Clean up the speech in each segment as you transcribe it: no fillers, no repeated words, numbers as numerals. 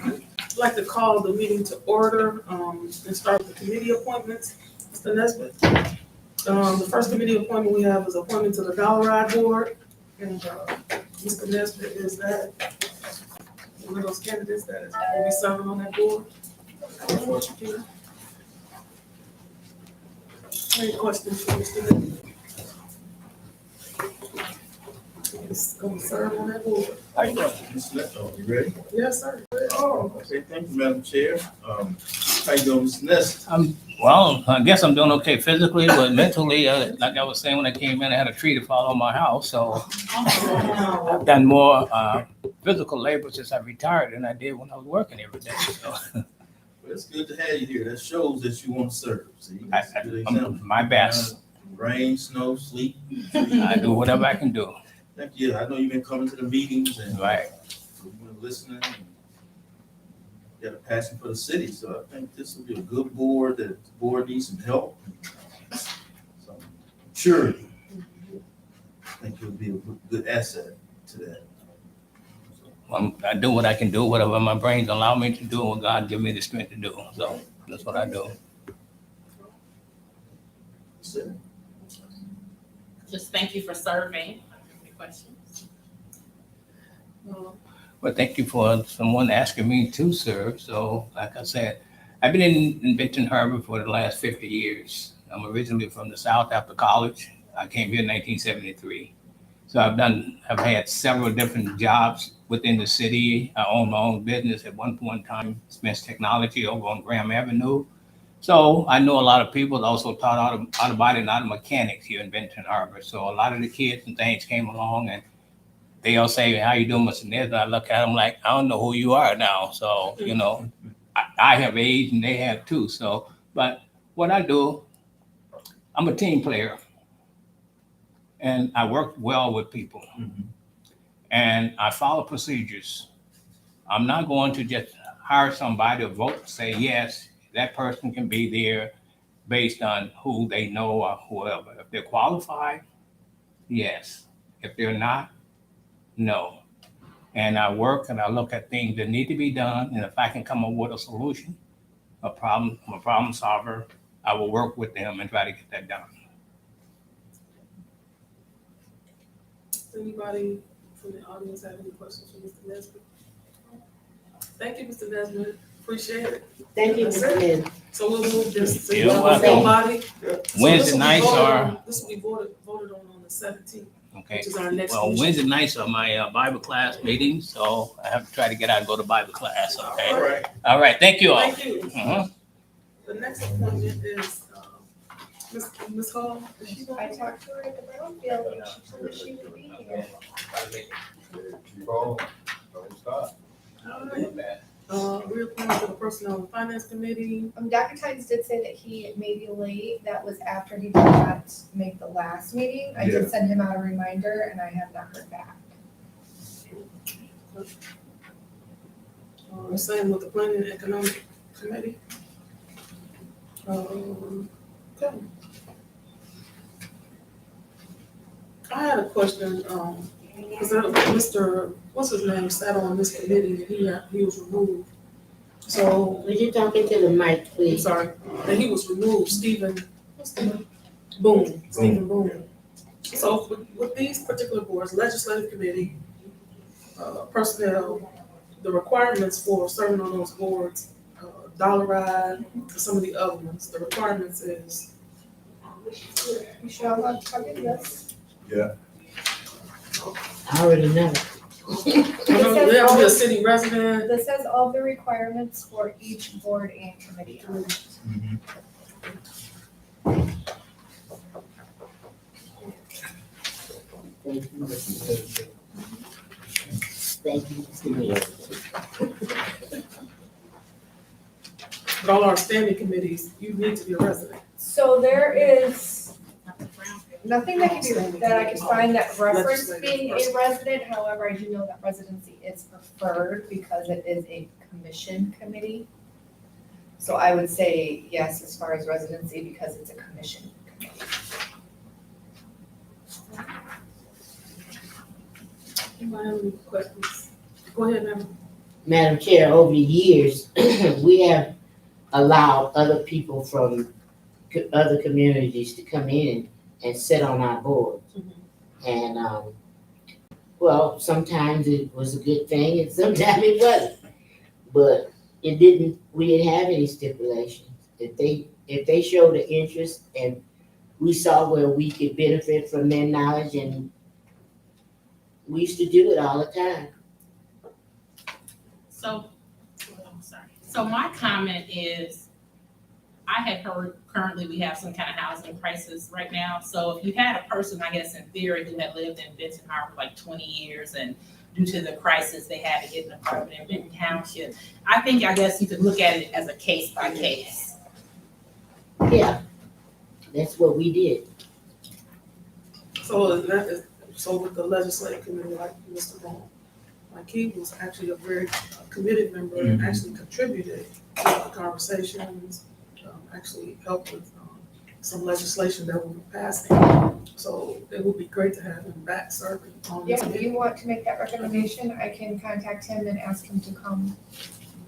I'd like to call the meeting to order, and start with the committee appointments. Mr. Nesbitt. The first committee appointment we have is appointment to the Dollar Ride Board. And, Mr. Nesbitt, is that one of those candidates that will be serving on that board? Any questions for Mr. Nesbitt? He's gonna serve on that board. How you doing? Ms. Nesto, you ready? Yes, sir. Oh, okay, thank you, Madam Chair. How you doing, Ms. Ness? Well, I guess I'm doing okay physically, but mentally, like I was saying when I came in, I had a tree to fall on my house. So I've done more physical labor since I retired than I did when I was working every day. So Well, it's good to have you here. That shows that you want to serve. See, I, that's a good example. I'm my best. Rain, snow, sleet. I do whatever I can do. Thank you. I know you've been coming to the meetings and Right. you've been listening. And you got a passion for the city, so I think this will be a good board. That the board needs some help. So, sure, I think you'll be a good asset to that. I do what I can do, whatever my brains allow me to do, and what God give me the strength to do. So that's what I do. So, Just thank you for serving. Any questions? Well, thank you for someone asking me to serve. So, like I said, I've been in Benton Harbor for the last 50 years. I'm originally from the South after college. I came here in 1973. So I've had several different jobs within the city. I own my own business at one point in time, Smith's Technology over on Graham Avenue. So I know a lot of people. Also taught auto body and auto mechanics here in Benton Harbor. So a lot of the kids and things came along and they all say, "How you doing, Mr. Nez?" And I look at them like, I don't know who you are now. So, I have age and they have too. So, but what I do, I'm a team player and I work well with people and I follow procedures. I'm not going to just hire somebody to vote, say, yes, that person can be there based on who they know or whoever. If they're qualified, yes. If they're not, no. And I work and I look at things that need to be done. And if I can come up with a solution, I'm a problem solver, I will work with them and try to get that done. Anybody from the audience have any questions for Mr. Nesbitt? Thank you, Mr. Nesbitt. Appreciate it. Thank you, Mr. Lynn. So we'll move this to You're the welcome. full body. Wednesday nights are, This will be voted on the 17th, okay. which is our next Well, meeting. Wednesday nights are my Bible class meetings, so I have to try to get out and go to Bible class, okay? all right. All right, thank you all. Thank you. Mhm. The next appointment is, Ms. Hall. Is she I going? talked to her at the Brownfield and she told us she would be here. Keep on, don't stop. All right. Reappointment to the Personnel and Finance Committee. Dr. Tynes did say that he may be late. That was after he did not make the last meeting. I did send him out a reminder and I have not heard back. Same with the Planning and Economic Committee. Okay. I had a question, because Mr., what's his name, sat on this committee and he was removed. So, Would you talk into the mic, I'm please? sorry, and he was removed, what's the name? Boone, Stephen Boone. So with these particular boards, Legislative Committee, Personnel, the requirements for serving on those boards, Dollar Ride, some of the other ones, the requirements is, Michelle, I'll give you this. I already know. they have to be a city resident. This has all the requirements for each board and committee. Thank you, Mr. Mayor. But all our standing committees, you need to be a resident. So there is nothing that I could find that reference being a resident. However, I do know that residency is preferred because it is a commission committee. So I would say yes, as far as residency, because it's a commission committee. Anybody have any questions? Go ahead, ma'am. Madam Chair, over the years, we have allowed other people from other communities to come in and sit on our board. And, well, sometimes it was a good thing and sometimes it wasn't. But we didn't have any stipulations. If they showed an interest and we saw where we could benefit from their knowledge, and we used to do it all the time. So, I'm sorry. So my comment is, I had heard currently we have some kind of housing crisis right now. So if you had a person, I guess in theory, who had lived in Benton Harbor like 20 years and due to the crisis, they had to get an apartment in Benton Township, I guess you could look at it as a case by case. Yeah, that's what we did. So so with the legislative committee, like Mr. Bone, like he was actually a very committed member and actually contributed to the conversations, actually helped with some legislation that we were passing. So it would be great to have him back serving on Yeah, this if committee. you want to make that recommendation, I can contact him and ask him to come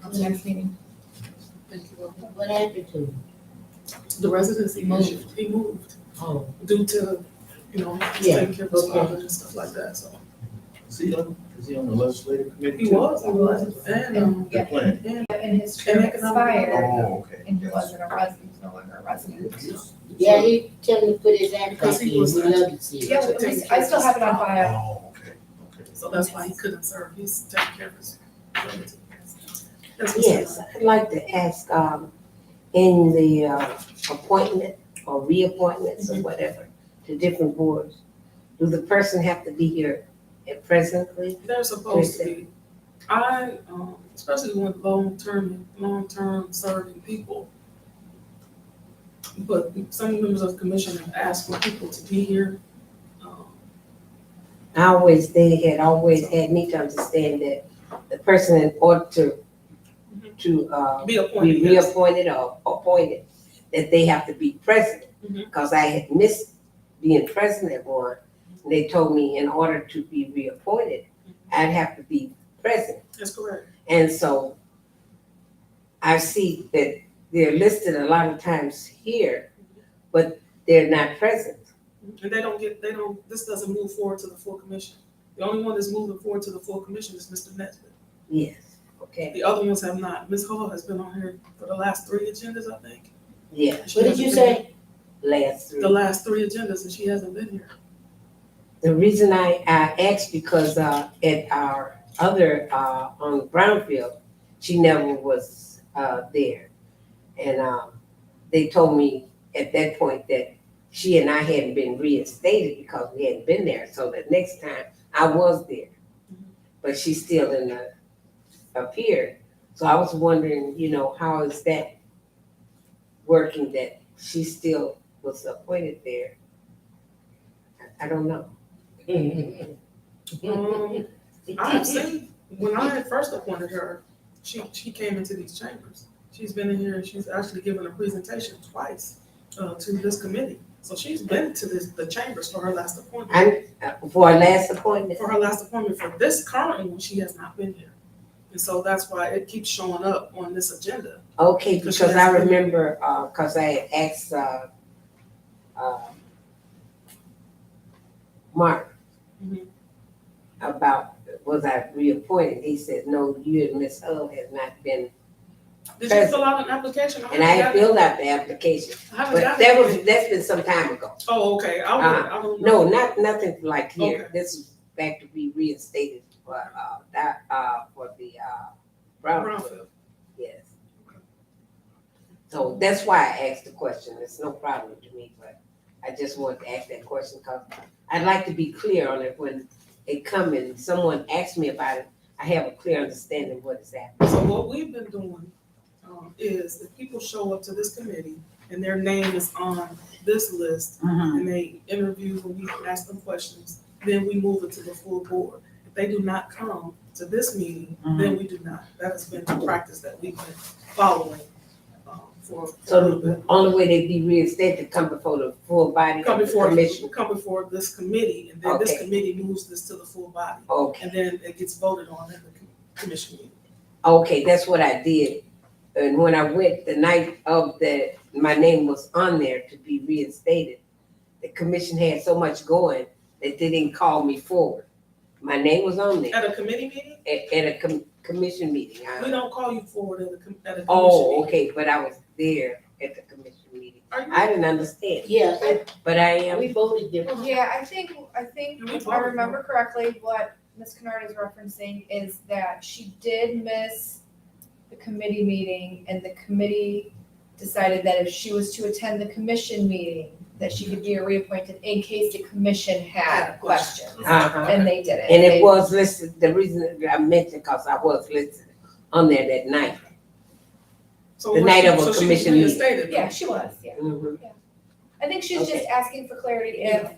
to the next meeting. Thank you. What happened to him? The residency issue, he moved Oh, due to, he's Yeah, taking care of his okay. father and stuff like that, so. Is he on the legislative committee? He too? was, and, And, The yeah, plan. and his term And economic expired, Oh, okay. and he wasn't a resident, he's no longer a resident. yeah, he tell him to put his ad Because back he in, was we love to see it. Yeah, I still have it on file. Oh, okay. so that's why he couldn't serve, he's taking care of his relative. That's what's Yes, I'd like to ask, in the appointment or reappointments or whatever to different boards, do the person have to be here presently? They're supposed to be. Especially with long-term serving people. But some members of the commission have asked for people to be here. They had always had me to understand that the person in order to Be appointed. be yes. reappointed or appointed, that they have to be present. Mhm. Because I had missed being present at one, and they told me in order to be reappointed, I'd have to be present. That's correct. And so I see that they're listed a lot of times here, but they're not present. And this doesn't move forward to the full commission. The only one that's moving forward to the full commission is Mr. Nesbitt. Yes, okay, The other ones have not. Ms. Hall has been on here for the last 3 agendas, I think. yeah, She What did hasn't you been say? last here three. The last 3 agendas, and she hasn't been here. The reason I asked because at our other, on Brownfield, she never was there. And they told me at that point that she and I hadn't been reinstated because we hadn't been there. So the next time I was there, but she's still in the appeared. So I was wondering, how is that working that she still was appointed there? I don't know. I've seen, when I had first appointed her, she came into these chambers. She's been in here and she's actually given a presentation twice to this committee. So she's been to the chambers for her last appointment. For our last appointment, For her last appointment, for this current one, she has not been here. And so that's why it keeps showing up on this agenda. okay, Because because she I has been- remember, because I had asked Mark Mhm. about, was I reappointed? He said, no, you and Ms. Hull has not been, Did you fill out an application? and I had filled out the application. I haven't But gotten it. that's been some time ago. Oh, okay. I don't know. No, nothing like here. Okay. This is back to be reinstated for the Brownfield, Brownfield. yes. So that's why I asked the question. It's no problem to me, but I just wanted to ask that question because I'd like to be clear on it when they come and someone asks me about it. I have a clear understanding of what is happening. So what we've been doing is if people show up to this committee and their name is on this list and they interview and we ask them questions, then we move it to the full board. If they do not come to this meeting, then we do not. That has been the practice that we've been following for a little So bit. the only way they be reinstated to come before the full body Come of the before, commission. come before this committee, and then this Okay. committee moves this to the full body. Okay, And then it gets voted on at the commission meeting. Okay, that's what I did. And when I went the night of that, my name was on there to be reinstated. The commission had so much going that they didn't call me forward. My name was on there At a committee meeting, at a commission meeting. we don't call you forward at a commission Oh, meeting. okay, but I was there at the commission meeting. Are you? I didn't understand, Yeah, but I am. we voted different. Yeah, I think if I remember correctly, what Ms. Kennard is referencing is that she did miss the committee meeting, and the committee decided that if she was to attend the commission meeting, that she could be reappointed in case the commission had questions, Uh-huh. and they didn't. And They- it was listed, the reason that I mentioned, cause I was listed on there that night. So the was night she- of a so she was commission meeting. reinstated, Yeah, she was, yeah. Mhm. I think she's just Okay. asking for clarity if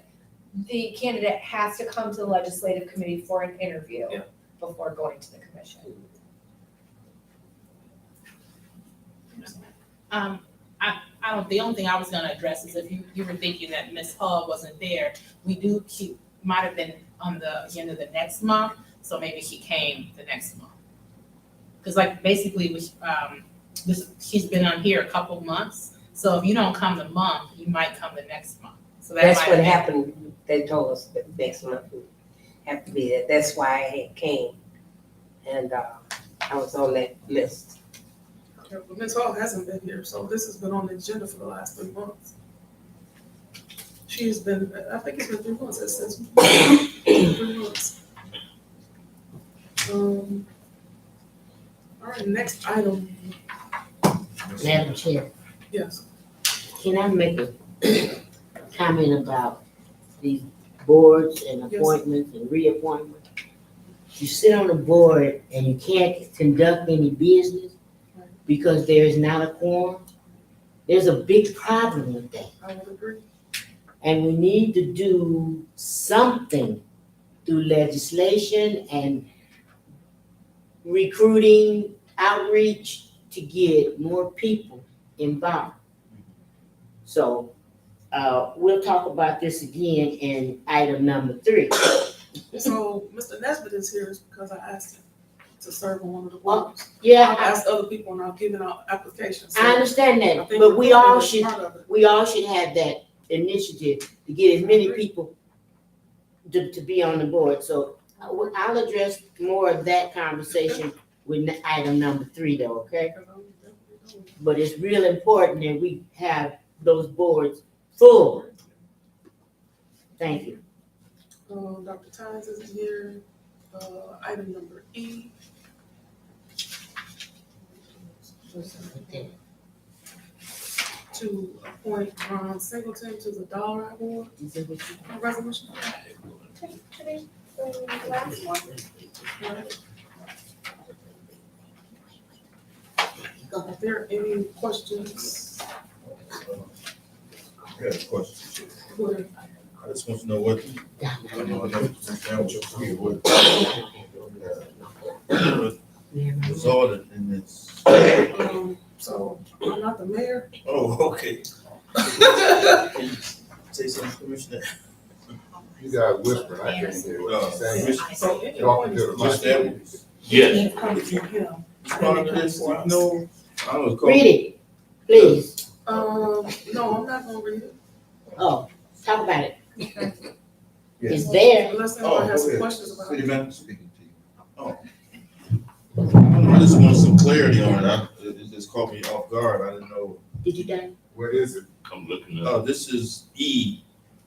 the candidate has to come to the legislative committee for an interview Yeah. before going to the commission. I don't, the only thing I was gonna address is if you were thinking that Ms. Hall wasn't there, we do keep, might have been on the agenda the next month, so maybe she came the next month. Cause like basically, she's been on here a couple months, so if you don't come the month, you might come the next month. So that That's might what have been- happened, they told us that next month we have to be there, that's why I had came. And, I was on that list. Yeah, but Ms. Hall hasn't been here, so this has been on the agenda for the last 3 months. She's been, I think it's been 3 months, it says 3 months. All right, next item, Madam Chair, yes. can I make a comment about these boards and Yes. appointments and reappointments? You sit on a board and you can't conduct any business because there is not a quorum. There's a big problem with that. I would agree. And we need to do something through legislation and recruiting, outreach to get more people involved. So, we'll talk about this again in item number 3. So Mr. Nesbitt is here is because I asked him to serve on one of the boards. Yeah, I've asked other people and I've given out applications. So I understand I that, think but we all recruitment is should, part of it. we all should have that initiative to get as many people to be on the board. So I'll address more of that conversation with item number 3 though, okay? But it's real important that we have those boards full. Thank you. Dr. Tynes is here, item number E. To appoint Ron Singleton to the Dollar Board. Resolution. The last one? Are there any questions? I got a question. Go ahead. I just want to know what, I know what you're free, what resulted in this. So I'm not the mayor. Oh, okay. Can you say something, Commissioner? You guys whispering, I can't hear what you're saying. So any Talking to appointments the mic. Yes. come from him. Part of this, you know, I was Read it, please. No, I'm not gonna read it. Oh, talk about it. Yes. It's there. Unless Oh, anyone has go some ahead. questions about City it. manager speaking to you. Oh. I just want some clarity on it. It just caught me off guard. I didn't know. Did you done? What is it? I'm looking up. This is E,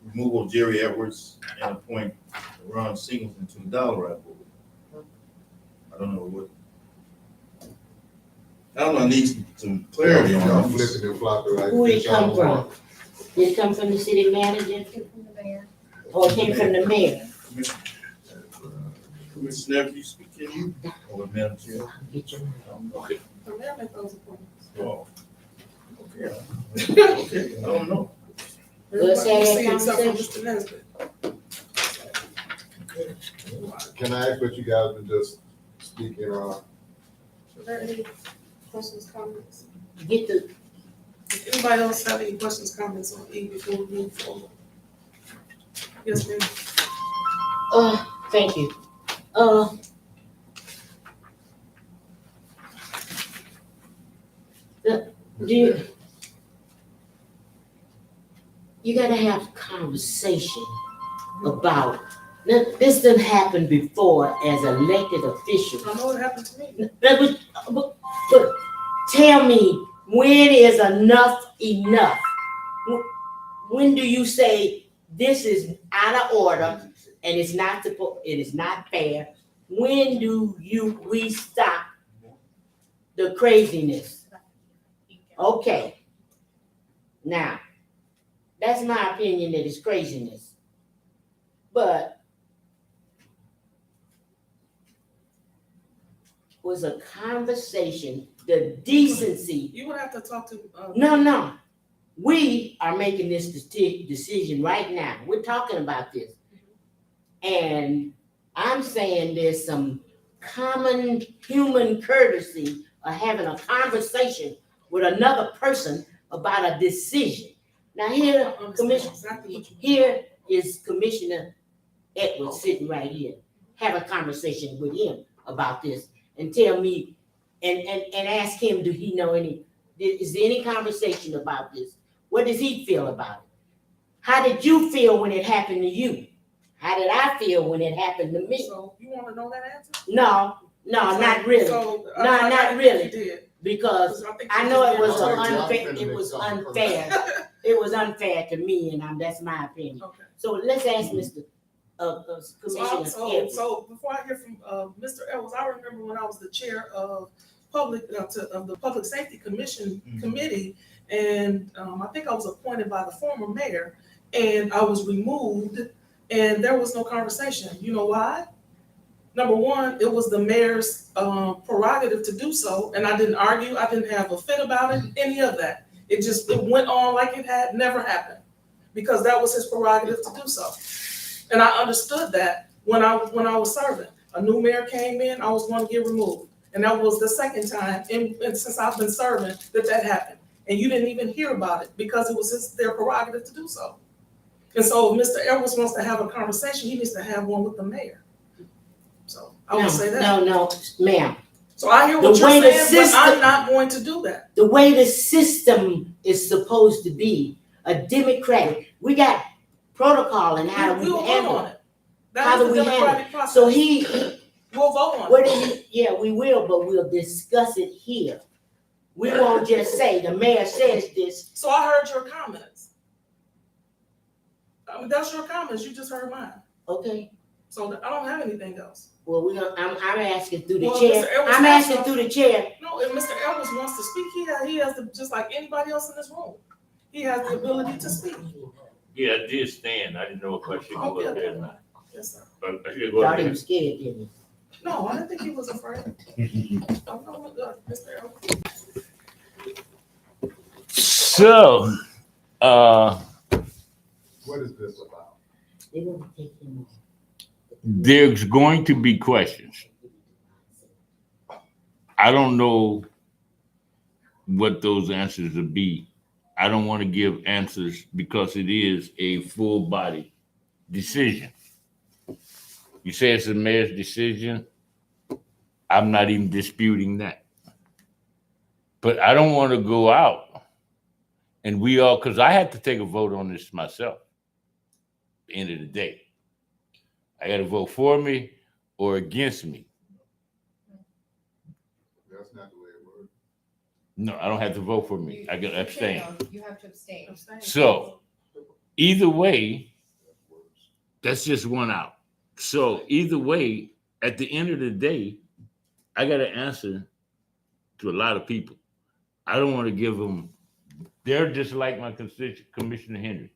removal of Jerry Edwards and appoint Ron Singleton to the Dollar Board. I don't know what. I don't know, I need some clarity Y'all on this. flipping and flopping like. Who did it this all come from? along. Did it come from the city manager From the mayor. or it came from the mayor? Commissioner, you speak, can you? Or Madam Chair? Get your. Okay. The mayor make those appointments. Oh. Okay. Okay, I don't know. Let's have Everybody that see except for conversation. Mr. Nesbitt. Can I ask what you guys been just speaking on? Are there any questions, comments? Get the, Does anybody else have any questions, comments on E before we move forward? Yes, ma'am. thank you. You gotta have conversation about, this done happened before as elected officials. I know it happened to me. But tell me, when is enough enough? When do you say this is out of order and it is not fair? When do we stop the craziness? Okay. Now, that's my opinion that it's craziness. But was a conversation, the decency. You would have to talk to, No. We are making this decision right now. We're talking about this. And I'm saying there's some common human courtesy of having a conversation with another person about a decision. Now here, here is Commissioner Edwards sitting right here. Have a conversation with him about this and tell me and ask him, do he know is there any conversation about this? What does he feel about it? How did you feel when it happened to you? How did I feel when it happened to me? So you want to know that answer? No, not really. So, Not really. You did. Because I think I you know just it was did. unfair. It was unfair. It was unfair to me, and that's my opinion. Okay. So let's ask Mr. Commissioner Edwards. So before I hear from Mr. Edwards, I remember when I was the chair of the Public Safety Commission committee, and I think I was appointed by the former mayor, and I was removed, and there was no conversation. You know why? Number one, it was the mayor's prerogative to do so, and I didn't argue. I didn't have a fit about it, any of that. It went on like it had never happened, because that was his prerogative to do so. And I understood that when I was serving. A new mayor came in, I was going to get removed. And that was the second time since I've been serving that happened. And you didn't even hear about it because it was their prerogative to do so. And so if Mr. Edwards wants to have a conversation, he needs to have one with the mayor. So I would say that. No, ma'am. So I hear what The you're way the saying, but system- I'm not going to do that. The way the system is supposed to be, a democratic, we got protocol and how We we will vote handle on it. it. How That do is we the handle democratic process. So We'll vote on what it. do you, yeah, we will, but we'll discuss it here. We won't just say, the mayor says this. So I heard your comments. I mean, that's your comments, you just heard mine. Okay, So I don't have anything else. well, I'm asking through the Well, chair. Mr. Edwards I'm has asking some- through the chair. No, if Mr. Edwards wants to speak, he has to, just like anybody else in this room. He has the ability to speak. Yeah, I did stand. I didn't know if I should go up there or not. Yes, sir. But I should go up Thought he there. was scared, didn't you? No, I didn't think he was afraid. I'm not with Mr. Edwards. So, What is this about? They gonna take him off. there's going to be questions. I don't know what those answers will be. I don't want to give answers because it is a full body decision. You say it's a mayor's decision. I'm not even disputing that. But I don't want to go out and because I had to take a vote on this myself. At the end of the day, I got to vote for me or against me. That's not the way it works. No, I don't have to vote for me. I got to abstain. You have to abstain. So either way, that's just one out. So either way, at the end of the day, I got to answer to a lot of people. I don't want to give them, they're just like my constituent, Commissioner Henry.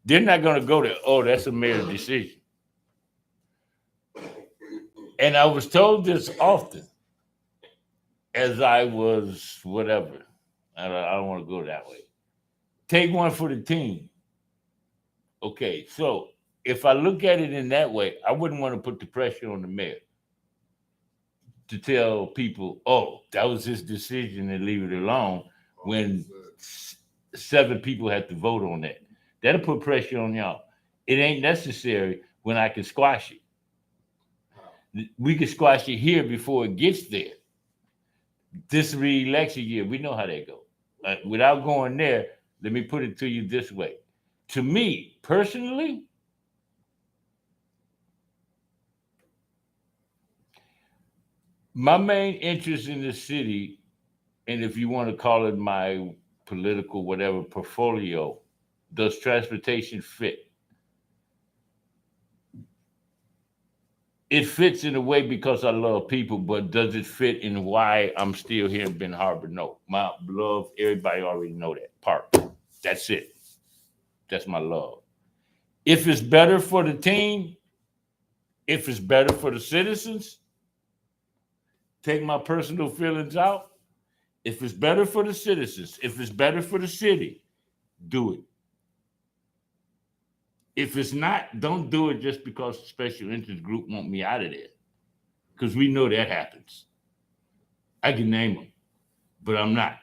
They're not going to go there, oh, that's a mayor's decision. And I was told this often as I was whatever. I don't want to go that way. Take one for the team. Okay, so if I look at it in that way, I wouldn't want to put the pressure on the mayor to tell people, oh, that was his decision and leave it alone when 7 people had to vote on that. That'll put pressure on y'all. It ain't necessary when I can squash it. We can squash it here before it gets there. This re-election year, we know how that goes. Without going there, let me put it to you this way. To me, personally, my main interest in the city, and if you want to call it my political whatever portfolio, does transportation fit? It fits in a way because I love people, but does it fit in why I'm still here in Ben Harbor? No. My love, everybody already know that part. That's it. That's my love. If it's better for the team, if it's better for the citizens, take my personal feelings out. If it's better for the citizens, if it's better for the city, do it. If it's not, don't do it just because the special interest group want me out of there. Because we know that happens. I can name them, but I'm not.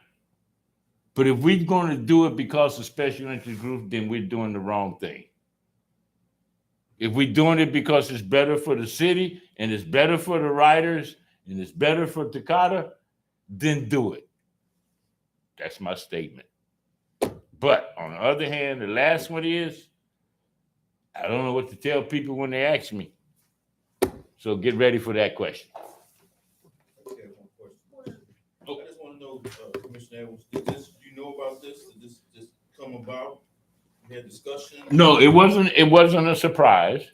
But if we're going to do it because of special interest group, then we're doing the wrong thing. If we're doing it because it's better for the city and it's better for the riders and it's better for Takata, then do it. That's my statement. But on the other hand, the last one is, I don't know what to tell people when they ask me. So get ready for that question. Okay, one question. I just want to know, Commissioner Edwards, do you know about this? Did this just come about? We had discussion? No, it wasn't a surprise.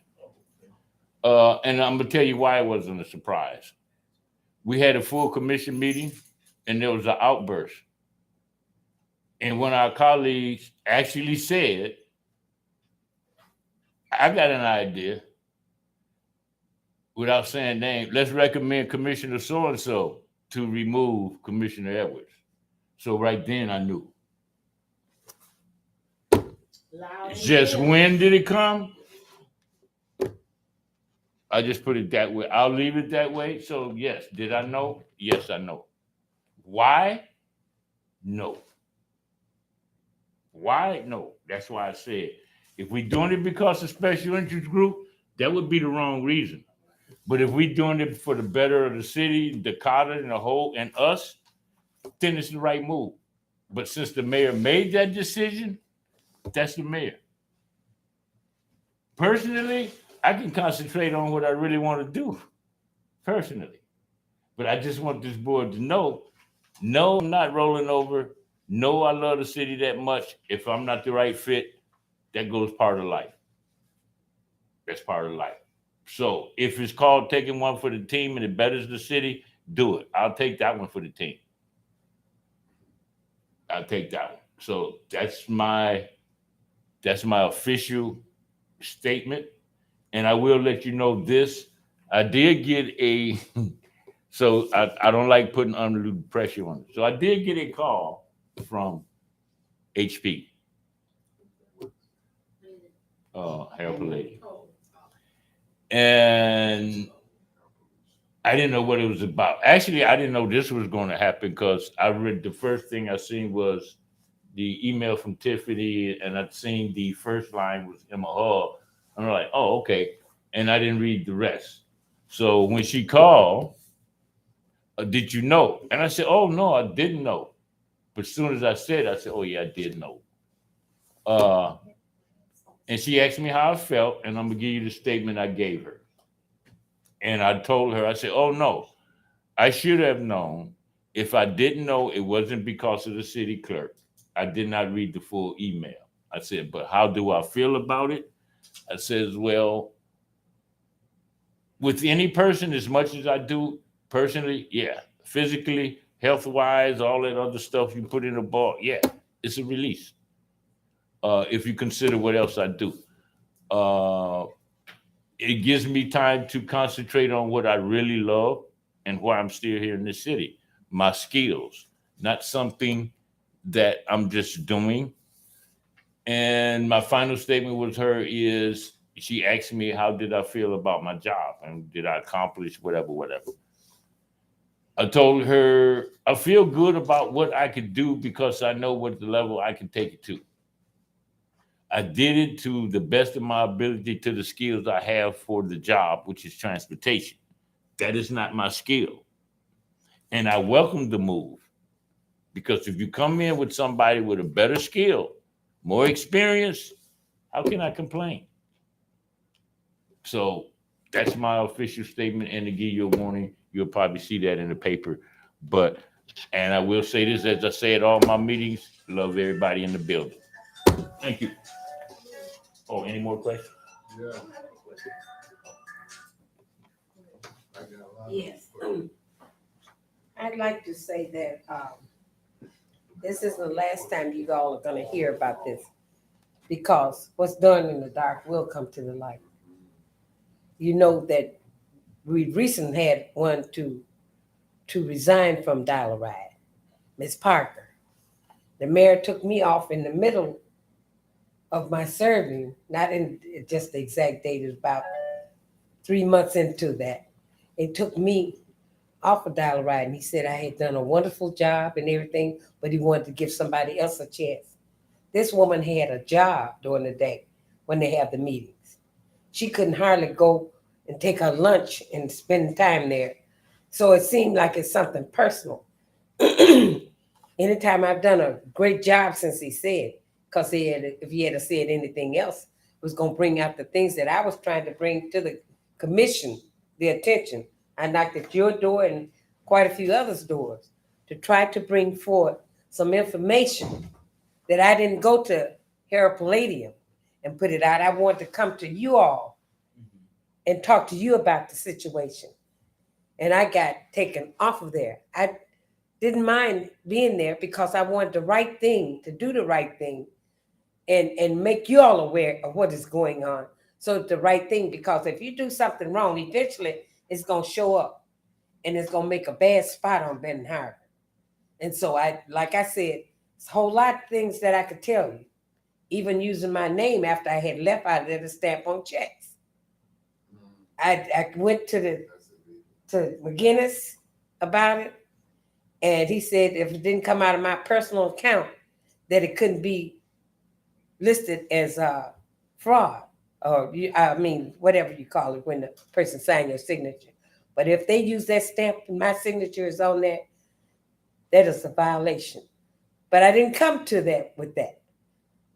And I'm gonna tell you why it wasn't a surprise. We had a full commission meeting and there was an outburst. And when our colleagues actually said, I got an idea, without saying name, let's recommend Commissioner so-and-so to remove Commissioner Edwards. So right then I knew. Just when did it come? I just put it that way. I'll leave it that way. So yes, did I know? Yes, I know. Why? No. Why? No. That's why I said, if we're doing it because of special interest group, that would be the wrong reason. But if we're doing it for the better of the city, Dakota and the whole, and us, then it's the right move. But since the mayor made that decision, that's the mayor. Personally, I can concentrate on what I really want to do, personally. But I just want this board to know, no, I'm not rolling over. No, I love the city that much. If I'm not the right fit, that goes part of life. That's part of life. So if it's called taking one for the team and it betters the city, do it. I'll take that one for the team. I'll take that one. So that's my official statement. And I will let you know this. I did get a, so I don't like putting undue pressure on it. So I did get a call from HP. Help a lady. And I didn't know what it was about. Actually, I didn't know this was going to happen because I read the first thing I seen was the email from Tiffany, and I'd seen the first line was Emma Hall. I'm like, oh, okay. And I didn't read the rest. So when she called, did you know? And I said, oh, no, I didn't know. But as soon as I said, oh, yeah, I did know. And she asked me how I felt, and I'm going to give you the statement I gave her. And I told her, I said, oh, no, I should have known. If I didn't know, it wasn't because of the city clerk. I did not read the full email. I said, but how do I feel about it? I says, well, with any person, as much as I do personally, yeah, physically, health-wise, all that other stuff you put in a ball, yeah, it's a release. If you consider what else I do. It gives me time to concentrate on what I really love and why I'm still here in this city. My skills, not something that I'm just doing. And my final statement with her is, she asked me, how did I feel about my job? And did I accomplish whatever. I told her, I feel good about what I could do because I know what the level I can take it to. I did it to the best of my ability, to the skills I have for the job, which is transportation. That is not my skill. And I welcome the move. Because if you come in with somebody with a better skill, more experience, how can I complain? So that's my official statement. And to give you a warning, you'll probably see that in the paper. But, and I will say this, as I say at all my meetings, love everybody in the building. Thank you. Oh, any more questions? Yeah. I got a lot of Yes. questions. I'd like to say that, this is the last time you all are gonna hear about this. Because what's done in the dark will come to the light. You know that we recently had one to resign from Dial-A-Ride, Ms. Parker. The mayor took me off in the middle of my serving, not in just the exact date, it was about 3 months into that. It took me off of Dial-A-Ride, and he said I had done a wonderful job and everything, but he wanted to give somebody else a chance. This woman had a job during the day when they have the meetings. She couldn't hardly go and take her lunch and spend time there. So it seemed like it's something personal. Anytime I've done a great job since he said, because if he had said anything else, it was going to bring out the things that I was trying to bring to the commission, the attention. I knocked at your door and quite a few others' doors to try to bring forth some information that I didn't go to Harold Palladium and put it out. I wanted to come to you all and talk to you about the situation. And I got taken off of there. I didn't mind being there because I wanted the right thing, to do the right thing and make you all aware of what is going on. So it's the right thing, because if you do something wrong, eventually it's going to show up and it's going to make a bad spot on Benton Harbor. And so like I said, it's a whole lot of things that I could tell you, even using my name after I had left out of there to stamp on checks. I went to McGinnis about it, and he said if it didn't come out of my personal account, that it couldn't be listed as fraud, or whatever you call it when the person signed your signature. But if they use that stamp and my signature is on there, that is a violation. But I didn't come to that with that.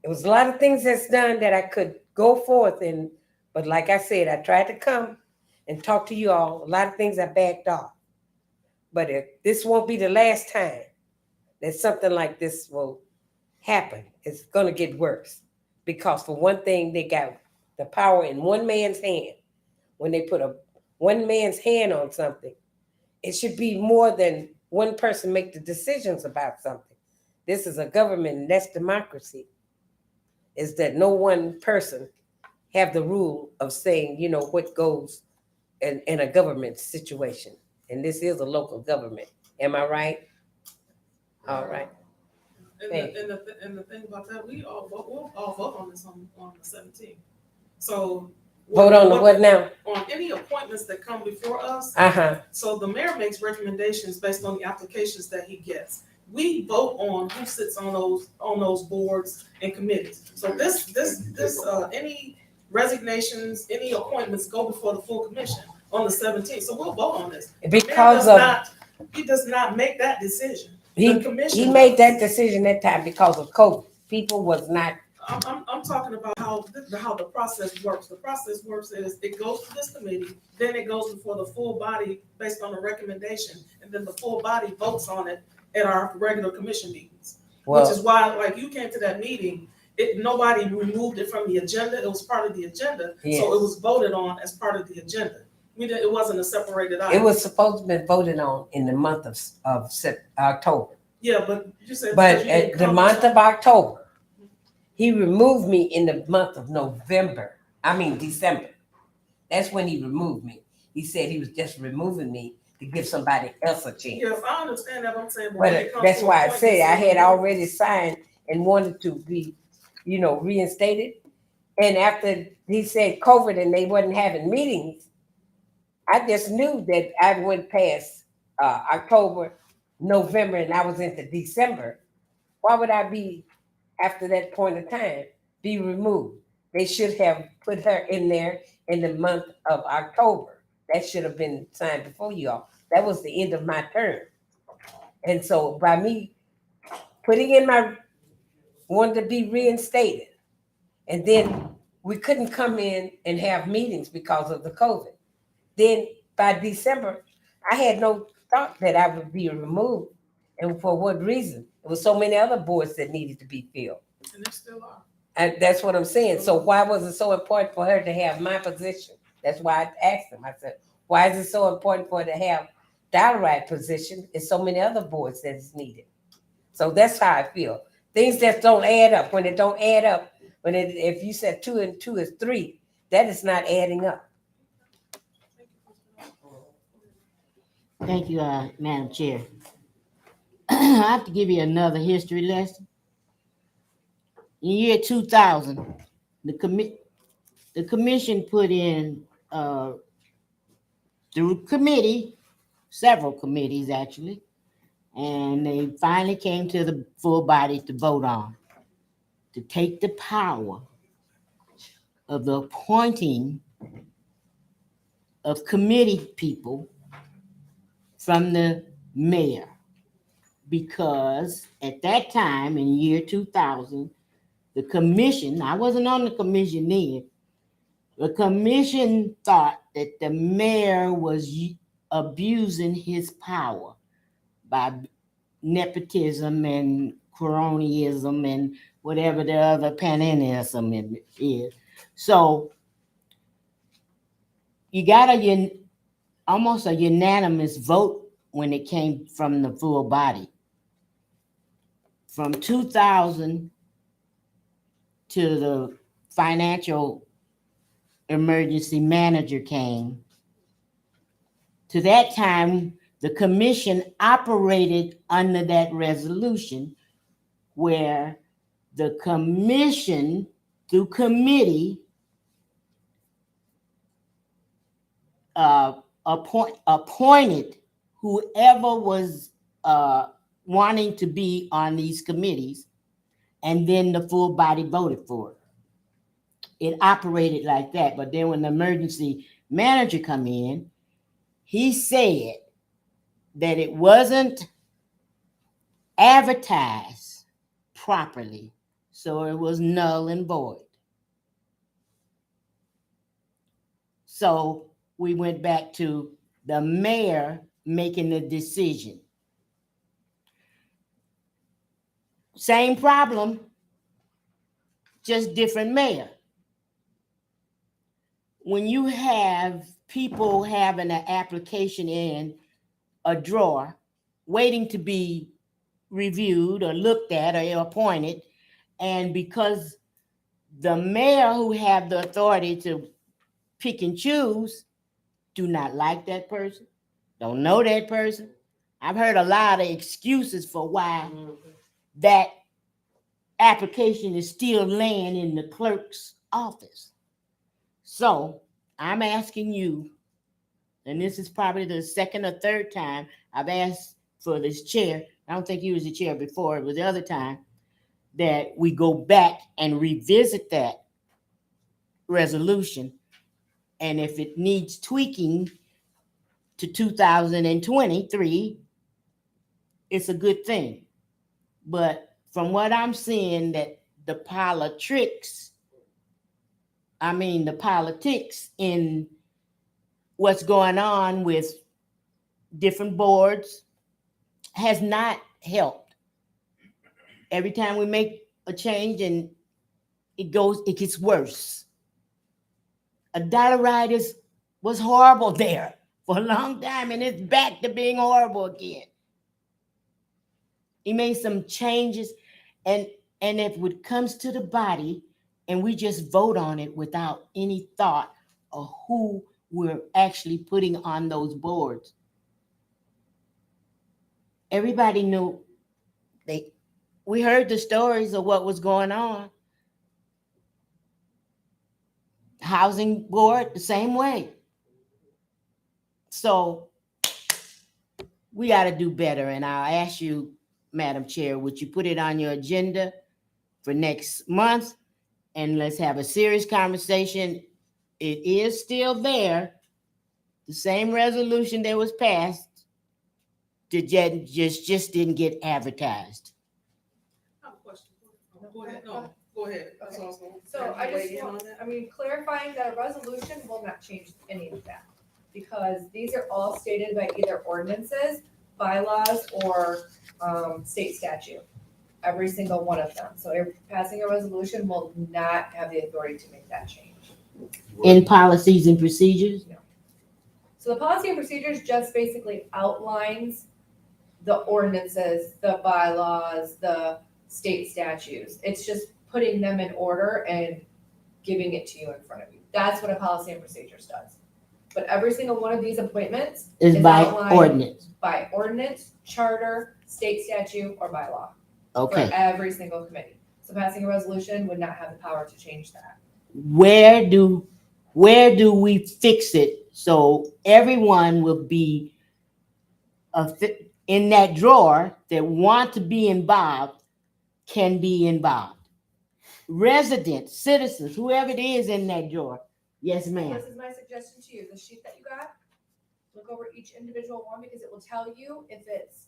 It was a lot of things that's done that I could go forth in, but like I said, I tried to come and talk to you all. A lot of things I backed off. But if this won't be the last time that something like this will happen, it's going to get worse. Because for one thing, they got the power in one man's hand. When they put one man's hand on something, it should be more than one person make the decisions about something. This is a government, and that's democracy. Is that no one person have the rule of saying, what goes in a government situation. And this is a local government. Am I right? All right. And the thing about that, we'll all vote on this on the 17th. So. Vote on the what now? On any appointments that come before us. Uh-huh. So the mayor makes recommendations based on the applications that he gets. We vote on who sits on those boards and committees. So any resignations, any appointments go before the full commission on the 17th. So we'll vote on this. Because he does not make that decision. He made that decision that time because of COVID. People was not. I'm talking about how the process works. The process works is it goes to this committee, then it goes before the full body based on a recommendation, and then the full body votes on it at our regular commission meetings. Which is why, like, you came to that meeting, nobody removed it from the agenda. It was part of the agenda, yes. So it was voted on as part of the agenda. It wasn't a separated item. It was supposed to be voted on in the month of October. Yeah, but you said. But at the month of October, he removed me in the month of December. That's when he removed me. He said he was just removing me to give somebody else a chance. Yes, I understand that. I'm saying, but that's why I say I had already signed and wanted to be, reinstated. And after he said COVID and they wasn't having meetings, I just knew that I went past October, November, and I was into December. Why would I be, after that point of time, be removed? They should have put her in there in the month of October. That should have been signed before you all. That was the end of my term. And so by me putting in my, wanted to be reinstated, and then we couldn't come in and have meetings because of the COVID. Then by December, I had no thought that I would be removed. And for what reason? There were so many other boards that needed to be filled. And they still are. And that's what I'm saying. So why was it so important for her to have my position? That's why I asked him. I said, why is it so important for her to have Dial-A-Ride position? There's so many other boards that is needed. So that's how I feel. Things that don't add up. When it don't add up, if you said 2 and 2 is 3, that is not adding up. Thank you, Madam Chair. I have to give you another history lesson. In the year 2000, the commission put in, through committee, several committees actually, and they finally came to the full body to vote on, to take the power of the appointing of committee people from the mayor. Because at that time, in the year 2000, the commission, I wasn't on the commission then, the commission thought that the mayor was abusing his power by nepotism and cronyism and whatever the other panenism is. So you got almost a unanimous vote when it came from the full body. From 2000 to the financial emergency manager came, to that time, the commission operated under that resolution where the commission, through committee, appointed whoever was wanting to be on these committees, and then the full body voted for it. It operated like that. But then when the emergency manager come in, he said that it wasn't advertised properly, so it was null and void. So we went back to the mayor making the decision. Same problem, just different mayor. When you have people having an application in a drawer, waiting to be reviewed or looked at or appointed, and because the mayor who have the authority to pick and choose do not like that person, don't know that person. I've heard a lot of excuses for why that application is still laying in the clerk's office. So I'm asking you, and this is probably the second or third time I've asked for this chair. I don't think he was the chair before, it was the other time, that we go back and revisit that resolution. And if it needs tweaking to 2023, it's a good thing. But from what I'm seeing, that the politics in what's going on with different boards has not helped. Every time we make a change and it gets worse. A Dial-A-Ride was horrible there for a long time, and it's back to being horrible again. He made some changes, and if it comes to the body and we just vote on it without any thought of who we're actually putting on those boards. Everybody knew, we heard the stories of what was going on. Housing board, the same way. So we got to do better. And I'll ask you, Madam Chair, would you put it on your agenda for next month? And let's have a serious conversation. It is still there. The same resolution that was passed just didn't get advertised? I have a question. Go ahead, no, go ahead. That's all I was going. So I just want, clarifying that a resolution will not change any of that. Because these are all stated by either ordinances, bylaws, or, state statute. Every single one of them. So passing a resolution will not have the authority to make that change. In policies and procedures? So the policy and procedures just basically outlines the ordinances, the bylaws, the state statutes. It's just putting them in order and giving it to you in front of you. That's what a policy and procedures does. But every single one of these appointments Is by outlined ordinance? by ordinance, charter, state statute, or by law. For Okay. every single committee. So passing a resolution would not have the power to change that. Where do we fix it so everyone will be in that drawer that want to be involved can be involved? Residents, citizens, whoever it is in that drawer. Yes, ma'am. This is my suggestion to you, the sheet that you got, look over each individual one because it will tell you if it's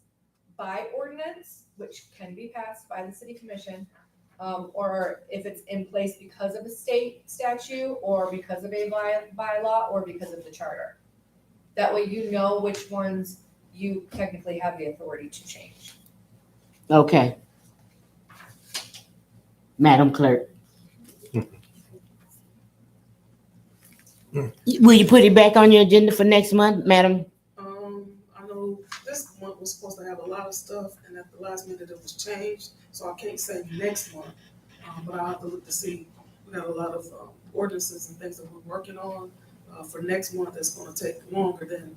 by ordinance, which can be passed by the city commission, or if it's in place because of a state statute, or because of a bylaw, or because of the charter. That way you know which ones you technically have the authority to change. Okay. Madam Clerk. Will you put it back on your agenda for next month, Madam? I know this month was supposed to have a lot of stuff, and at the last minute it was changed, so I can't say next month. But I'll have to look to see, we got a lot of ordinances and things that we're working on. For next month, it's gonna take longer than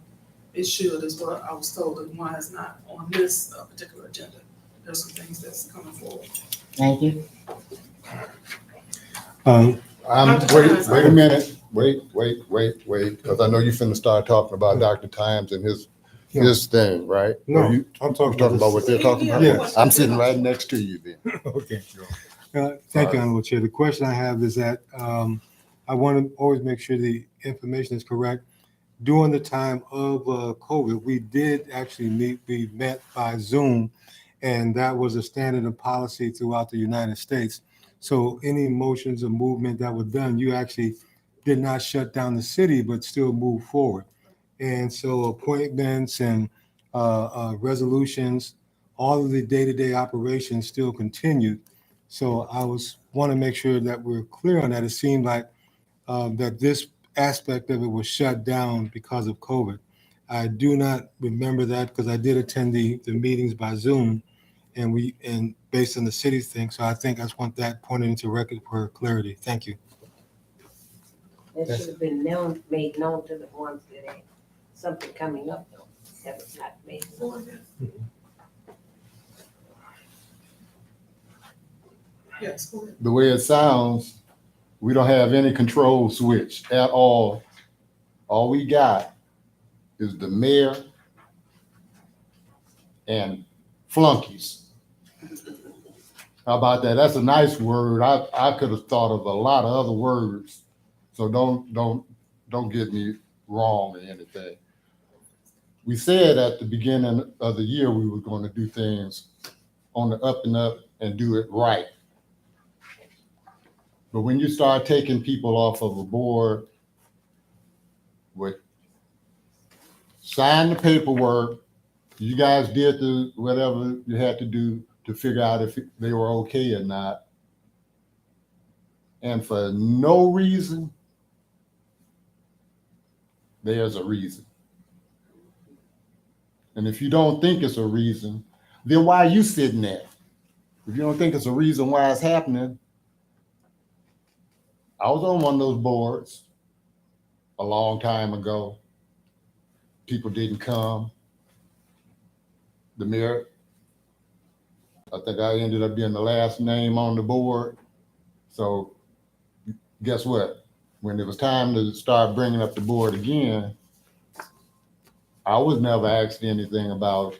it should, is what I was told, and why it's not on this particular agenda. There's some things that's coming forward. Thank you. Wait a minute, wait, because I know you finna start talking about Dr. Times and his thing, right? No, Are you I'm talking talking about what they're talking about? Yes. I'm sitting right next to you then. Okay. Thank you, Honorable Chair. The question I have is that I want to always make sure the information is correct. During the time of COVID, we did actually meet, we met by Zoom, and that was a standard and policy throughout the United States. So any motions or movement that were done, you actually did not shut down the city, but still move forward. And so appointments and resolutions, all of the day-to-day operations still continued. So I want to make sure that we're clear on that. It seemed like that this aspect of it was shut down because of COVID. I do not remember that because I did attend the meetings by Zoom, and based on the city thing. So I think I just want that pointed into record for clarity. Thank you. That should have been made known to the ones that ain't something coming up though, that was not made known. Yes, go ahead. The way it sounds, we don't have any control switch at all. All we got is the mayor and flunkies. How about that? That's a nice word. I could have thought of a lot of other words. So don't get me wrong or anything. We said at the beginning of the year we were going to do things on the up and up and do it right. But when you start taking people off of a board with sign the paperwork, you guys did the whatever you had to do to figure out if they were okay or not. And for no reason, there's a reason. And if you don't think it's a reason, then why are you sitting there? If you don't think it's a reason why it's happening, I was on one of those boards a long time ago. People didn't come. The mayor, I think I ended up being the last name on the board. So guess what? When it was time to start bringing up the board again, I was never asked anything about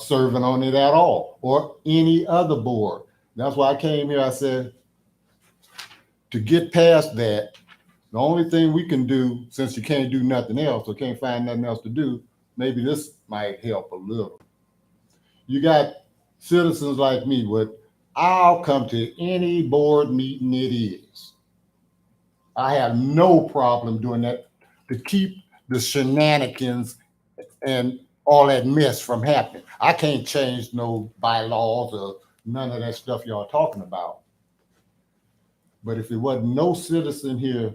serving on it at all, or any other board. That's why I came here. I said, to get past that, The only thing we can do, since you can't do nothing else or can't find nothing else to do, maybe this might help a little. You got citizens like me with, I'll come to any board meeting it is. I have no problem doing that to keep the shenanigans and all that mess from happening. I can't change no bylaws or none of that stuff y'all talking about. But if there wasn't no citizen here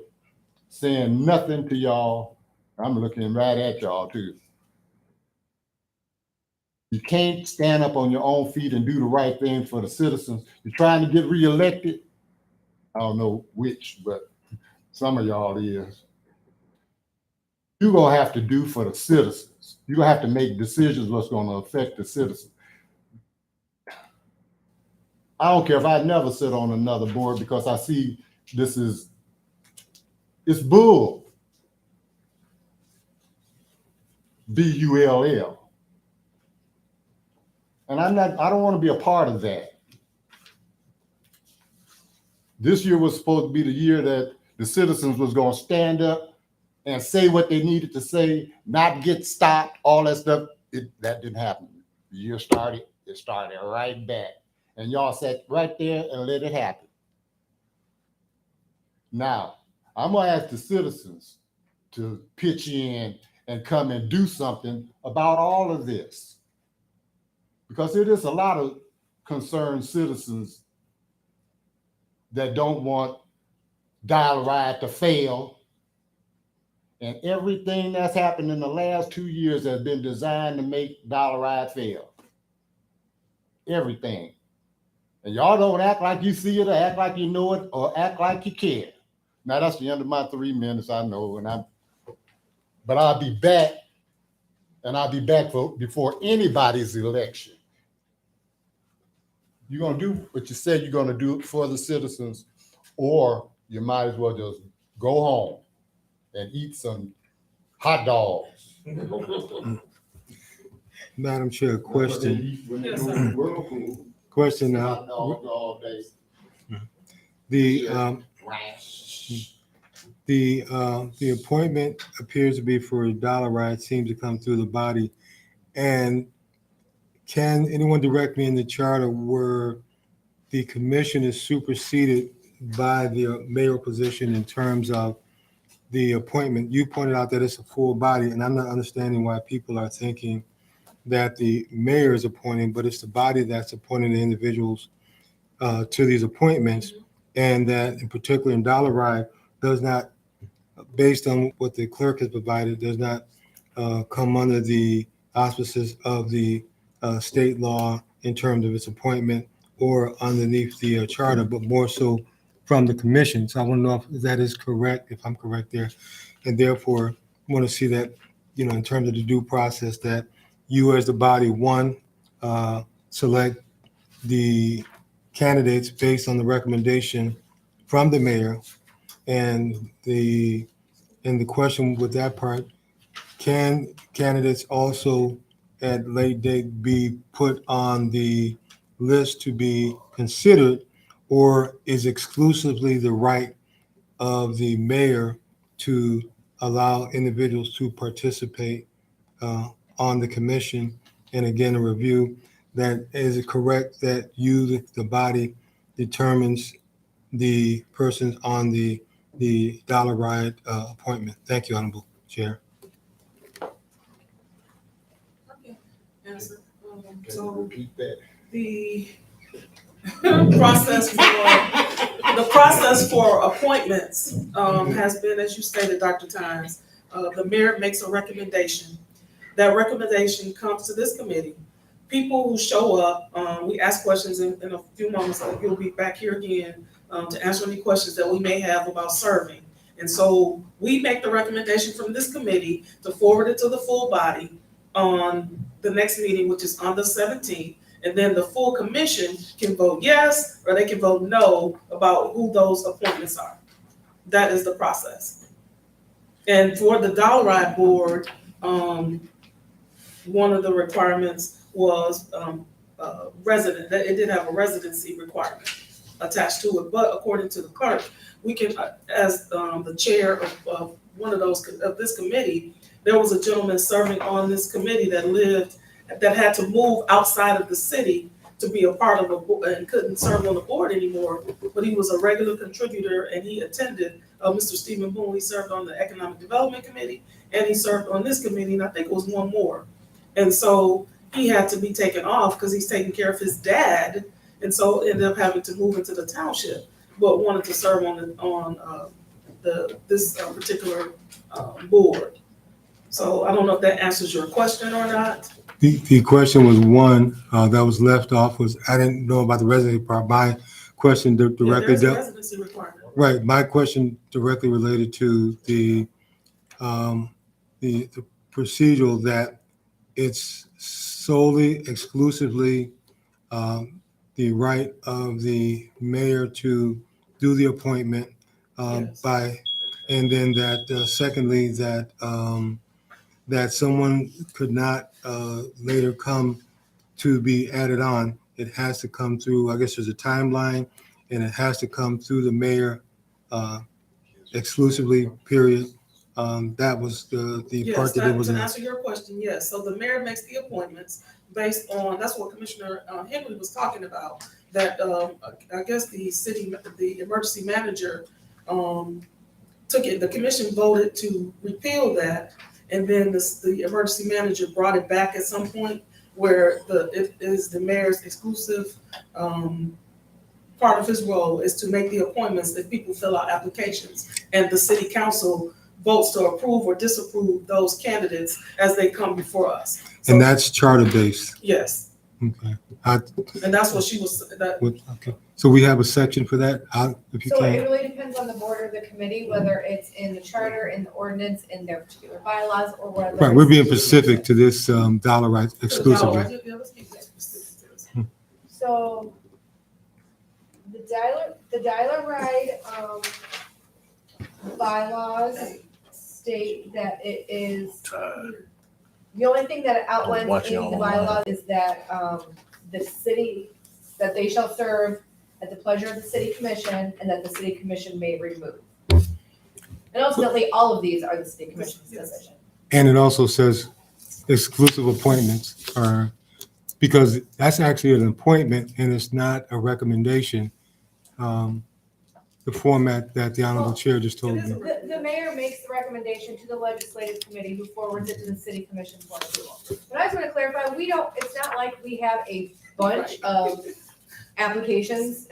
saying nothing to y'all, I'm looking right at y'all too. You can't stand up on your own feet and do the right thing for the citizens. You're trying to get reelected. I don't know which, but some of y'all is. You're gonna have to do for the citizens. You're gonna have to make decisions what's gonna affect the citizens. I don't care if I never sit on another board because I see it's bull. B-U-L-L. And I don't want to be a part of that. This year was supposed to be the year that the citizens was going to stand up and say what they needed to say, not get stopped, all that stuff. That didn't happen. The year started, it started right back. And y'all sat right there and let it happen. Now, I'm going to ask the citizens to pitch in and come and do something about all of this. Because there is a lot of concerned citizens that don't want Dial-A-Ride to fail. And everything that's happened in the last 2 years has been designed to make Dial-A-Ride fail. Everything. And y'all don't act like you see it or act like you know it or act like you care. Now that's the end of my 3 minutes, I know, but I'll be back, and I'll be back before anybody's election. You're gonna do what you said you're gonna do for the citizens, or you might as well just go home and eat some hot dogs. Madam Chair, question. Yes, sir. Question. Hot dogs all day. The appointment appears to be for Dial-A-Ride, seems to come through the body. And can anyone direct me in the charter where the commission is superseded by the mayor position in terms of the appointment? You pointed out that it's a full body, and I'm not understanding why people are thinking that the mayor is appointing, but it's the body that's appointing the individuals to these appointments, and that in particular in Dial-A-Ride does not, based on what the clerk has provided, does not come under the auspices of the state law in terms of its appointment or underneath the charter, but more so from the commission. So I want to know if that is correct, if I'm correct there. And therefore, I want to see that, in terms of the due process, that you as the body, one, select the candidates based on the recommendation from the mayor. And the question with that part, can candidates also at late date be put on the list to be considered, or is exclusively the right of the mayor to allow individuals to participate on the commission? And again, a review, that is it correct that you, the body, determines the persons on the Dial-A-Ride appointment? Thank you, Honorable Chair. Answer. Can you So repeat that? the process for appointments has been, as you stated, Dr. Tynes, the mayor makes a recommendation. That recommendation comes to this committee. People who show up, we ask questions in a few moments, so you'll be back here again to answer any questions that we may have about serving. And so we make the recommendation from this committee to forward it to the full body on the next meeting, which is on the 17th. And then the full commission can vote yes, or they can vote no about who those appointments are. That is the process. And for the Dial-A-Ride board, one of the requirements was resident, that it did have a residency requirement. attached to it, but according to the clerk, we can, as the chair of one of those, of this committee, there was a gentleman serving on this committee that had to move outside of the city to be a part of a board and couldn't serve on the board anymore, but he was a regular contributor and he attended. Mr. Stephen Boone, he served on the Economic Development Committee and he served on this committee, and I think it was one more. And so he had to be taken off because he's taking care of his dad, and so ended up having to move into the township, but wanted to serve on this particular board. So I don't know if that answers your question or not. The question was one that was left off was, I didn't know about the residency part. My question directly Yeah, there's a dealt. residency requirement. Right, my question directly related to the procedural that it's solely, exclusively the right of the mayor to do the appointment Yes. and then that secondly, that someone could not later come to be added on. It has to come through, I guess there's a timeline, and it has to come through the mayor exclusively, period. That was the Yes, part that it was to in. answer your question, yes. So the mayor makes the appointments based on, that's what Commissioner Henry was talking about, that I guess the emergency manager took it, the commission voted to repeal that, and then the emergency manager brought it back at some point where it is the mayor's exclusive part of his role is to make the appointments that people fill out applications, and the city council votes to approve or disapprove those candidates as they come before us. So, And that's charter based. yes, Okay. and that's what she was, Okay. So we have a section for that, if you So it can. really depends on the board or the committee, whether it's in the charter, in the ordinance, in their particular bylaws, or whether. Right, we're being specific to this dollar right exclusively. Yeah, let's keep that specific to this. So the dial ride bylaws state that it is, the only thing that it outlines watching in the online. bylaws is that the city, that they shall serve at the pleasure of the city commission, and that the city commission may remove. And ultimately, all of these are the city commission's decision. And it also says exclusive appointments are, because that's actually an appointment and it's not a recommendation. The format that the honorable chair just told me. The mayor makes the recommendation to the legislative committee, who forwards it to the city commission for approval. But I just want to clarify, it's not like we have a bunch of applications.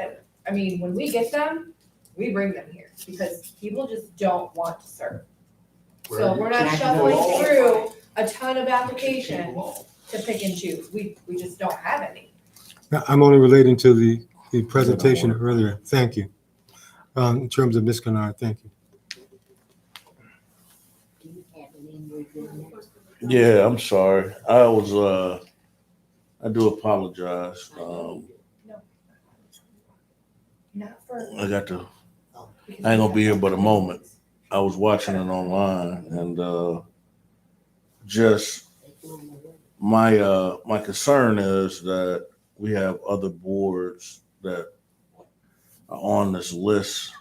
I mean, when we get them, we bring them here because people just don't want to serve. So we're not shuffling through a ton of applications to pick and choose. We just don't have any. Now, I'm only relating to the presentation earlier. Thank you. In terms of Ms. Kennard, thank you. Yeah, I'm sorry. I do apologize. Not for. I ain't gonna be here but a moment. I was watching it online and just my concern is that we have other boards that are on this list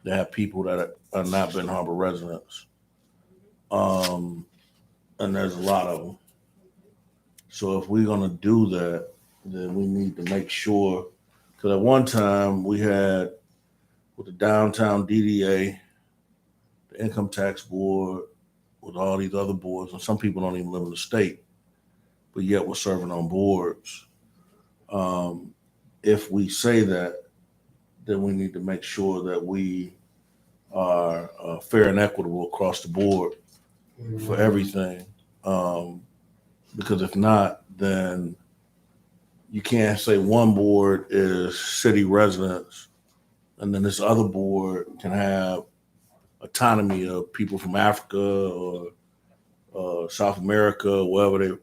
that have people that are not Benton Harbor residents. And there's a lot of them. So if we're gonna do that, then we need to make sure, because at one time we had with the downtown DDA, the income tax board, with all these other boards, and some people don't even live in the state, but yet we're serving on boards. If we say that, then we need to make sure that we are fair and equitable across the board for everything. Because if not, then you can't say one board is city residents and then this other board can have autonomy of people from Africa or South America, or wherever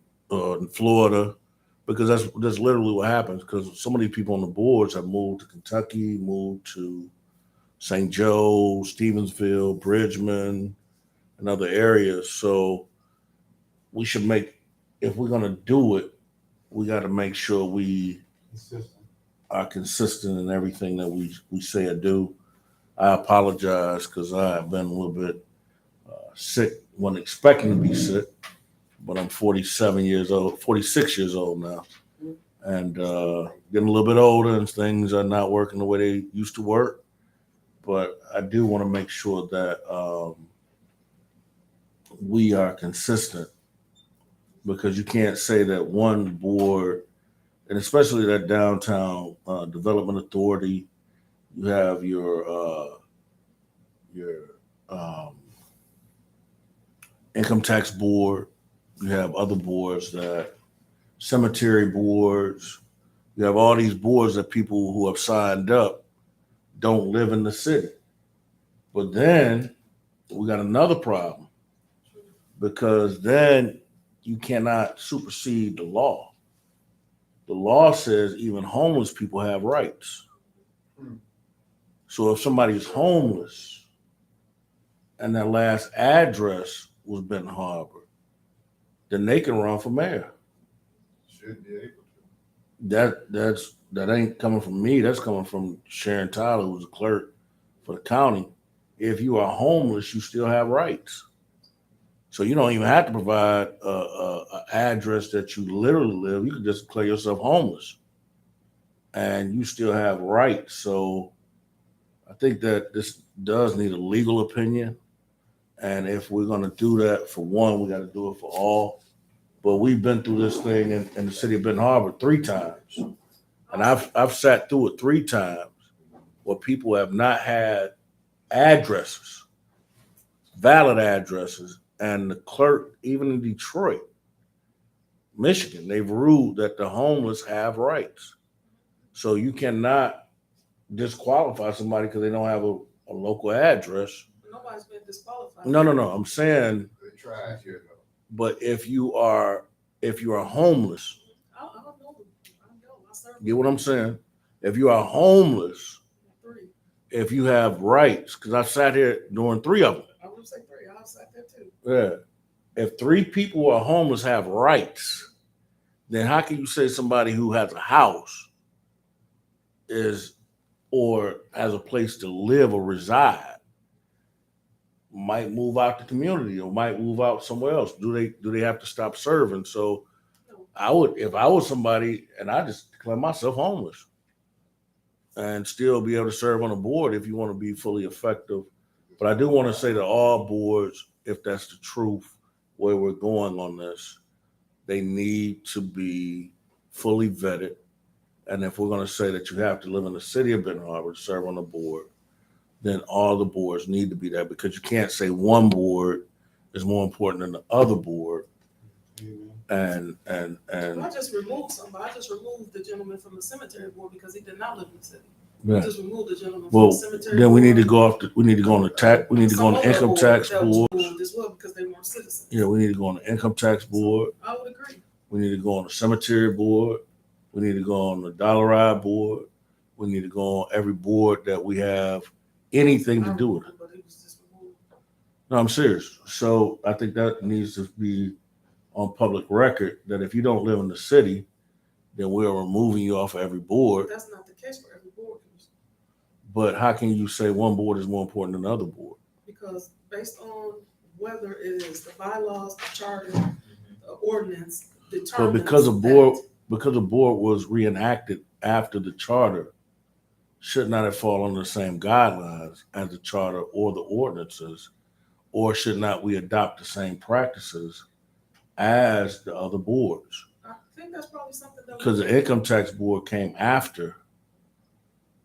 in Florida, because that's literally what happens. Because so many people on the boards have moved to Kentucky, moved to St. Joe, Stevensville, Bridgman, and other areas. So we should if we're gonna do it, we got to make sure we are consistent in everything that we say or do. I apologize because I have been a little bit sick, wasn't expecting to be sick, but I'm 46 years old now, and getting a little bit older, and things are not working the way they used to work. But I do want to make sure that we are consistent, because you can't say that one board, and especially that downtown development authority, you have your income tax board, you have other boards, that cemetery boards, you have all these boards that people who have signed up don't live in the city. But then we got another problem, because then you cannot supersede the law. The law says even homeless people have rights. So if somebody's homeless and their last address was Benton Harbor, then they can run for mayor. Should be able to. That ain't coming from me. That's coming from Sharon Tyler, who's a clerk for the county. If you are homeless, you still have rights. So you don't even have to provide an address that you literally live. You can just declare yourself homeless, and you still have rights. So I think that this does need a legal opinion. And if we're going to do that for one, we got to do it for all. But we've been through this thing in the city of Benton Harbor 3 times. And I've sat through it 3 times where people have not had addresses, valid addresses. And the clerk, even in Detroit, Michigan, they've ruled that the homeless have rights. So you cannot disqualify somebody because they don't have a local address. Nobody's been disqualified. No. I'm saying, They tried here though. but if you are homeless, I don't know. I served get what I'm saying? If you are homeless, 3. if you have rights, because I've sat here during 3 of them. I would say 3. I sat there too. Yeah. If 3 people who are homeless have rights, then how can you say somebody who has a house or has a place to live or reside might move out the community or might move out somewhere else? Do they have to stop serving? So I would, if I was somebody, and I just declare myself homeless and still be able to serve on a board if you want to be fully effective. But I do want to say to all boards, if that's the truth, where we're going on this, they need to be fully vetted. And if we're going to say that you have to live in the city of Benton Harbor to serve on the board, then all the boards need to be there, because you can't say one board is more important than the other board. And I just removed somebody. I just removed the gentleman from the cemetery board because he did not live in the city. yeah. I just removed the gentleman Well, from the cemetery then we board. need to go on the tax. We need to go on the Some other income board tax that was board. removed as well because they weren't citizens. Yeah, we need to go on the income tax board. I would agree. We need to go on the cemetery board. We need to go on the Dollar Ride board. We need to go on every board that we have anything to do with it. But it was just removed. No, I'm serious. So I think that needs to be on public record, that if you don't live in the city, then we're removing you off of every board. That's not the case for every board, Commissioner, But how can you say one board is more important than another board? because based on whether it is the bylaws, the charter, the ordinance, But determines because the that- board was reenacted after the charter, should not have fallen under the same guidelines as the charter or the ordinances, or should not we adopt the same practices as the other boards? I think that's probably something that. Because the income tax board came after.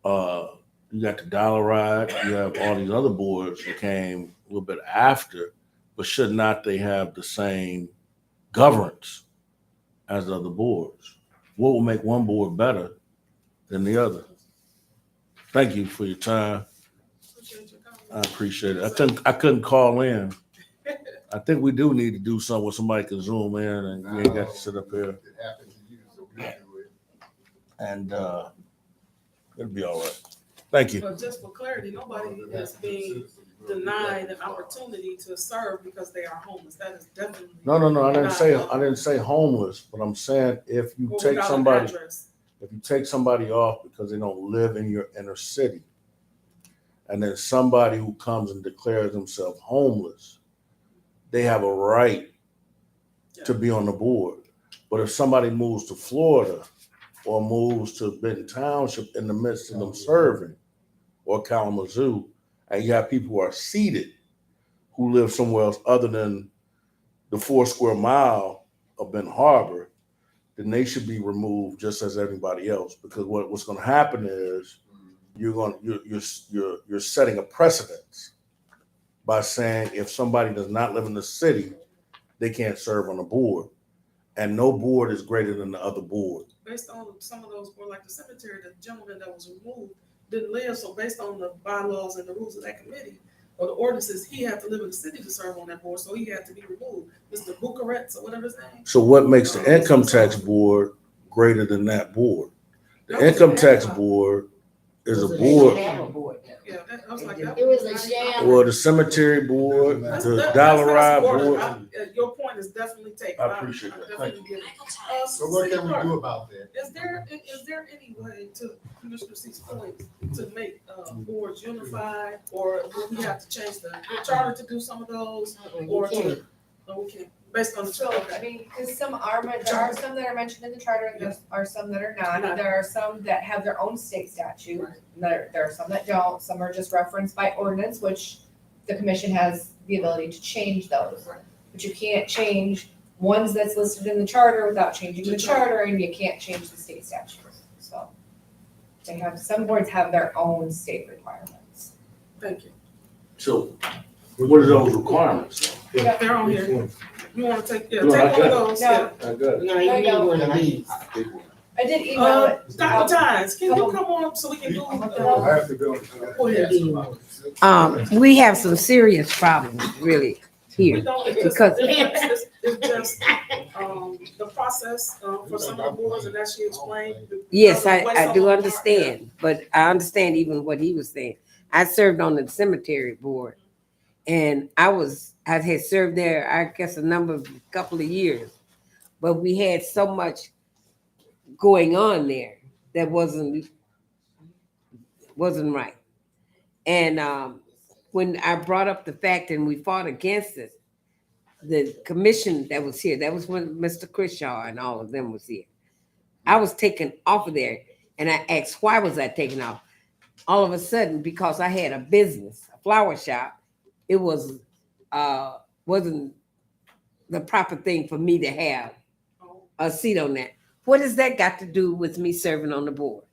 You got the Dollar Ride, you have all these other boards that came a little bit after, but should not they have the same governance as the other boards? What will make one board better than the other? Thank you for your time. Appreciate your comment. I appreciate it. I couldn't call in. I think we do need to do something where somebody can zoom in and we ain't got to sit up here. It happened to you, so we do it. And it'll be all right. Thank you. But just for clarity, nobody is being denied an opportunity to serve because they are homeless. That is definitely. No. I didn't say homeless, but I'm saying if you or take without an somebody, address. If you take somebody off because they don't live in your inner city, and then somebody who comes and declares themselves homeless, they have a right to be on the board. But if somebody moves to Florida or moves to Benton Township in the midst of them serving, or Kalamazoo, and you have people who are seated who live somewhere else other than the 4 square mile of Benton Harbor, then they should be removed just as everybody else. Because what's going to happen is you're setting a precedence by saying if somebody does not live in the city, they can't serve on the board, and no board is greater than the other board. Based on some of those, like the cemetery, the gentleman that was removed didn't live, so based on the bylaws and the rules of that committee, or the ordinances, he had to live in the city to serve on that board, so he had to be removed. Mr. Bucaretz, or whatever his name. So what makes the income tax board greater than that board? The That was income an tax ad hoc. board is a They board. didn't have a board. Yeah, I was like, that It was a not sham. even- Well, the cemetery board, That's- the that's Dollar Ride order. board. Your point is definitely taken. I appreciate that. definitely get it. So what City can we clerk, do about that? Is there any way to, Commissioner C's point, to make boards unified, or will we have to change the charter to do some of those? Or to, no, we can't, based on the So, charter, I okay. mean, because there are some that are mentioned in the charter, and there are some that are not. There are some that have their own state statute. There are some that don't. Some are just referenced by ordinance, which the commission has the ability to change those. But you can't change ones that's listed in the charter without changing the charter, and you can't change the state statute. So some boards have their own state requirements. Thank you. So what are those requirements? They're on here. You wanna take, yeah, No, I take one of got those, No. yeah. I got it. No, you need one of these. I did email it. Dr. Tynes, can you come on so we can do, I have to go. go ahead. We have some serious problems really We here. don't, Because- it's just, the process, for some of the boards, and that she explained. Yes, the way I some do of them are. understand, but I understand even what he was saying. I served on the cemetery board, and I had served there, I guess, couple of years. But we had so much going on there that wasn't right. And when I brought up the fact and we fought against it, the commission that was here, that was when Mr. Crishaw and all of them was here. I was taken off of there, and I asked, why was I taken off? All of a sudden, because I had a business, a flower shop, it wasn't the proper thing for me to have a seat on that. What has that got to do with me serving on the board?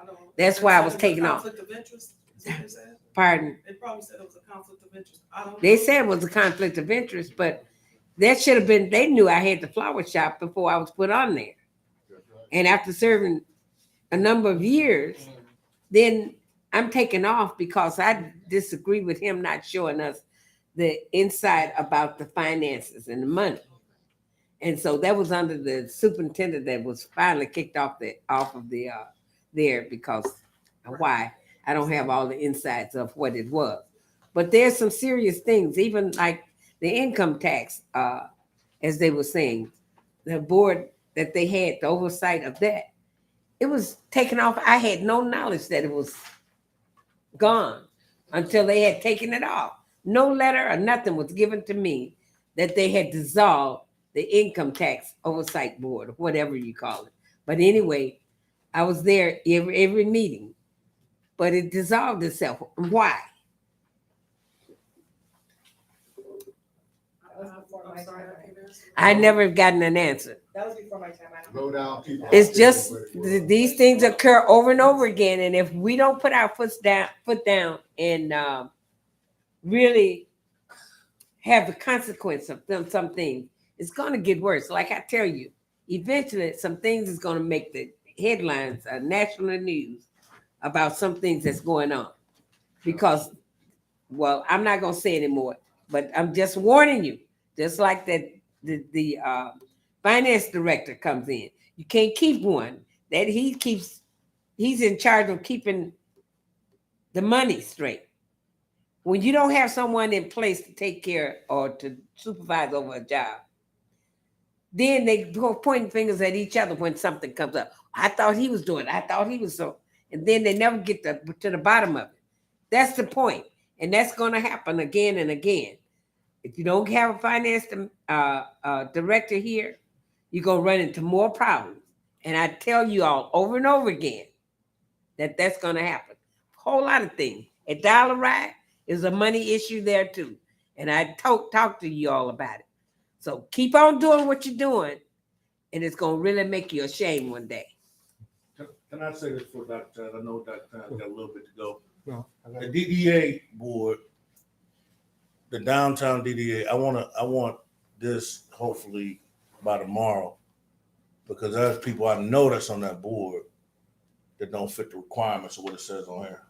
I don't- That's why I was It taken off. Conflict of interest, is that what you said? Pardon? They probably said it was a conflict of interest. I don't. They said it was a conflict of interest, but that should have been, they knew I had the flower shop before I was put on there. And after serving a number of years, then I'm taken off because I disagree with him not showing us the insight about the finances and the money. And so that was under the superintendent that was finally kicked off of the there because why? I don't have all the insights of what it was. But there's some serious things, even like the income tax, as they were saying, the board that they had, the oversight of that, it was taken off. I had no knowledge that it was gone until they had taken it off. No letter or nothing was given to me that they had dissolved the income tax oversight board, or whatever you call it. But anyway, I was there every meeting, but it dissolved itself. Why? That was before my I'm sorry, time. I can't answer. I never gotten an answer. That was before my time. I don't know. Low down people. It's just these things occur over and over again, and if we don't put our foot down, and really have the consequence of some things, it's going to get worse. Like I tell you, eventually some things is going to make the headlines, national news about some things that's going on. Because, well, I'm not going to say anymore, but I'm just warning you. Just like that, the finance director comes in. You can't keep one that he's in charge of keeping the money straight. When you don't have someone in place to take care or to supervise over a job, Then they go pointing fingers at each other when something comes up. I thought he was doing it. I thought he was so. And then they never get to the bottom of it. That's the point. And that's going to happen again and again. If you don't have a finance director here, you're going to run into more problems. And I tell you all over and over again that that's going to happen. A whole lot of things. At Dollar Ride is a money issue there too. And I talk to you all about it. So keep on doing what you're doing, and it's going to really make you ashamed one day. Can I say this for Dr. Chad? I know Dr. Chad got a little bit to go. No, The DDA board, the downtown DDA, I want this hopefully by tomorrow, because there's people I know that's on that board that don't fit the requirements of what it says on here,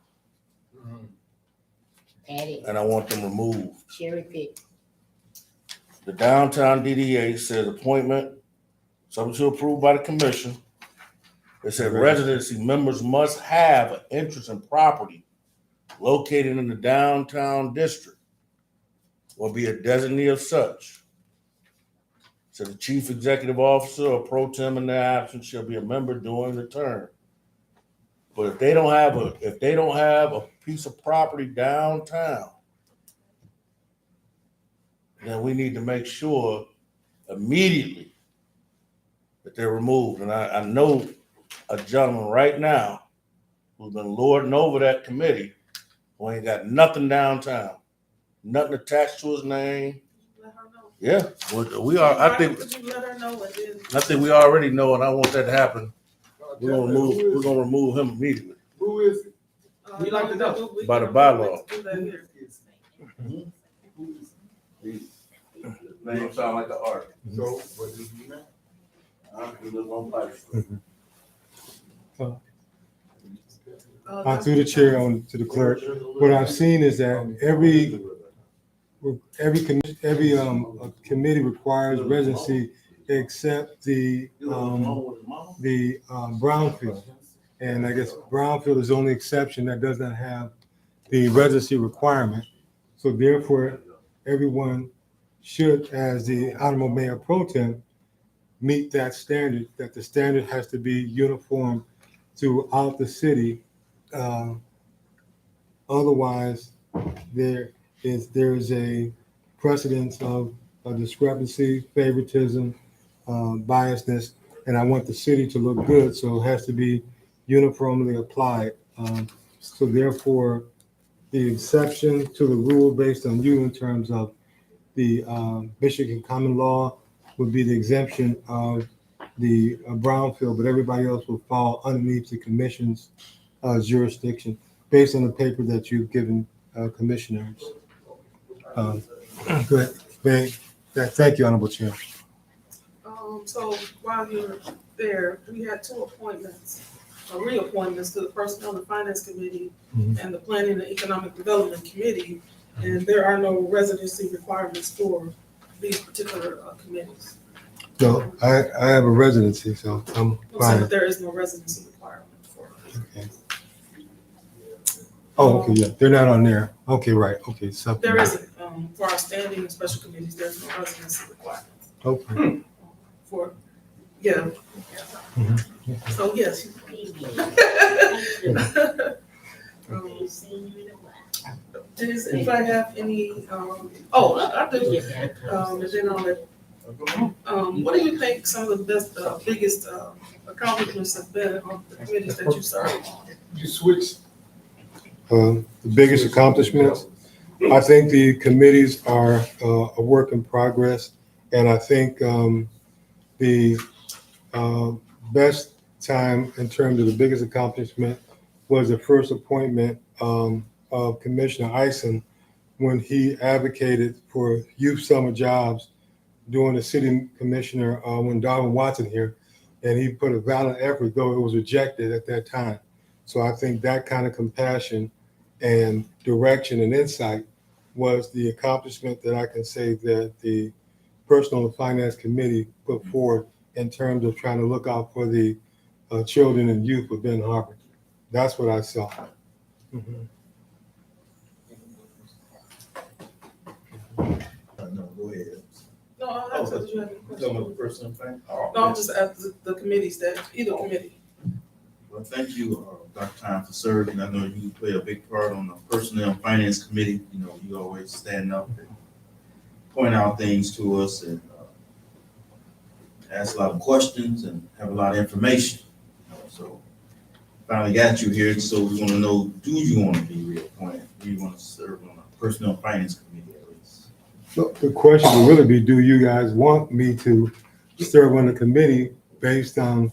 Patty, and I want them removed. cherry pick. The downtown DDA says appointment, subject to approved by the commission. It said residency members must have an interest in property located in the downtown district or be a designee of such. So the chief executive officer or pro tem in their absence shall be a member during the term. But if they don't have a piece of property downtown, then we need to make sure immediately that they're removed. And I know a gentleman right now who's been lording over that committee who ain't got nothing downtown, nothing attached to his name. Let her know. Yeah, we are. I think Could you let her know and then? I think we already know, and I want that to happen. We're gonna remove him immediately. Who is it? We like to know. By the bylaw. Do that here. Name sound like an art. So, what does he mean? We live on Piper. through the chair to the clerk, what I've seen is that every committee requires residency except the Brownfield. And I guess Brownfield is the only exception that does not have the residency requirement. So therefore, everyone should, as the Honorable Mayor Pro Tem, meet that standard, that the standard has to be uniform throughout the city. Otherwise, there is a precedence of a discrepancy, favoritism, biasness, and I want the city to look good, so it has to be uniformly applied. So therefore, the exception to the rule based on you in terms of the Michigan common law would be the exemption of the Brownfield, but everybody else will fall underneath the commission's jurisdiction based on the paper that you've given commissioners. Go ahead. Thank you, Honorable Chair. So while you're there, we had two appointments, reappointments to the Personnel and Finance Committee and the Planning and Economic Development Committee, and there are no residency requirements for these particular committees. No, I have a residency, so I'm So fine. there is no residency requirement for. Okay. Oh, okay, yeah, they're not on there. Okay, right, okay, so. There isn't, for our standing and special committees, there's no residency requirement Okay. for, yeah. So yes. If I have any, I do, and then I'll let, what do you think some of the best, biggest accomplishments have been on the committees that you serve on? You switched. The biggest accomplishments, I think the committees are a work in progress. And I think the best time in terms of the biggest accomplishment was the first appointment of Commissioner Eisen when he advocated for youth summer jobs during the city commissioner, when Darwin Watson here, and he put a valiant effort, though it was rejected at that time. So I think that kind of compassion and direction and insight was the accomplishment that I can say that the Personal and Finance Committee put forward in terms of trying to look out for the children and youth of Ben Harbor. That's what I saw. No, go ahead. No, No, I said, did you have any You talking about the questions? personal thing? Oh, No, I'm just asking the committees that, either committee. Well, thank you, Dr. Time, for serving. I know you play a big part on the Personnel and Finance Committee. You know, you always stand up and point out things to us and ask a lot of questions and have a lot of information. So finally got you here, so we want to know, do you want to be reappointed? Do you want to serve on the Personnel and Finance Committee at least? So the question would really be, do you guys want me to serve on the committee based on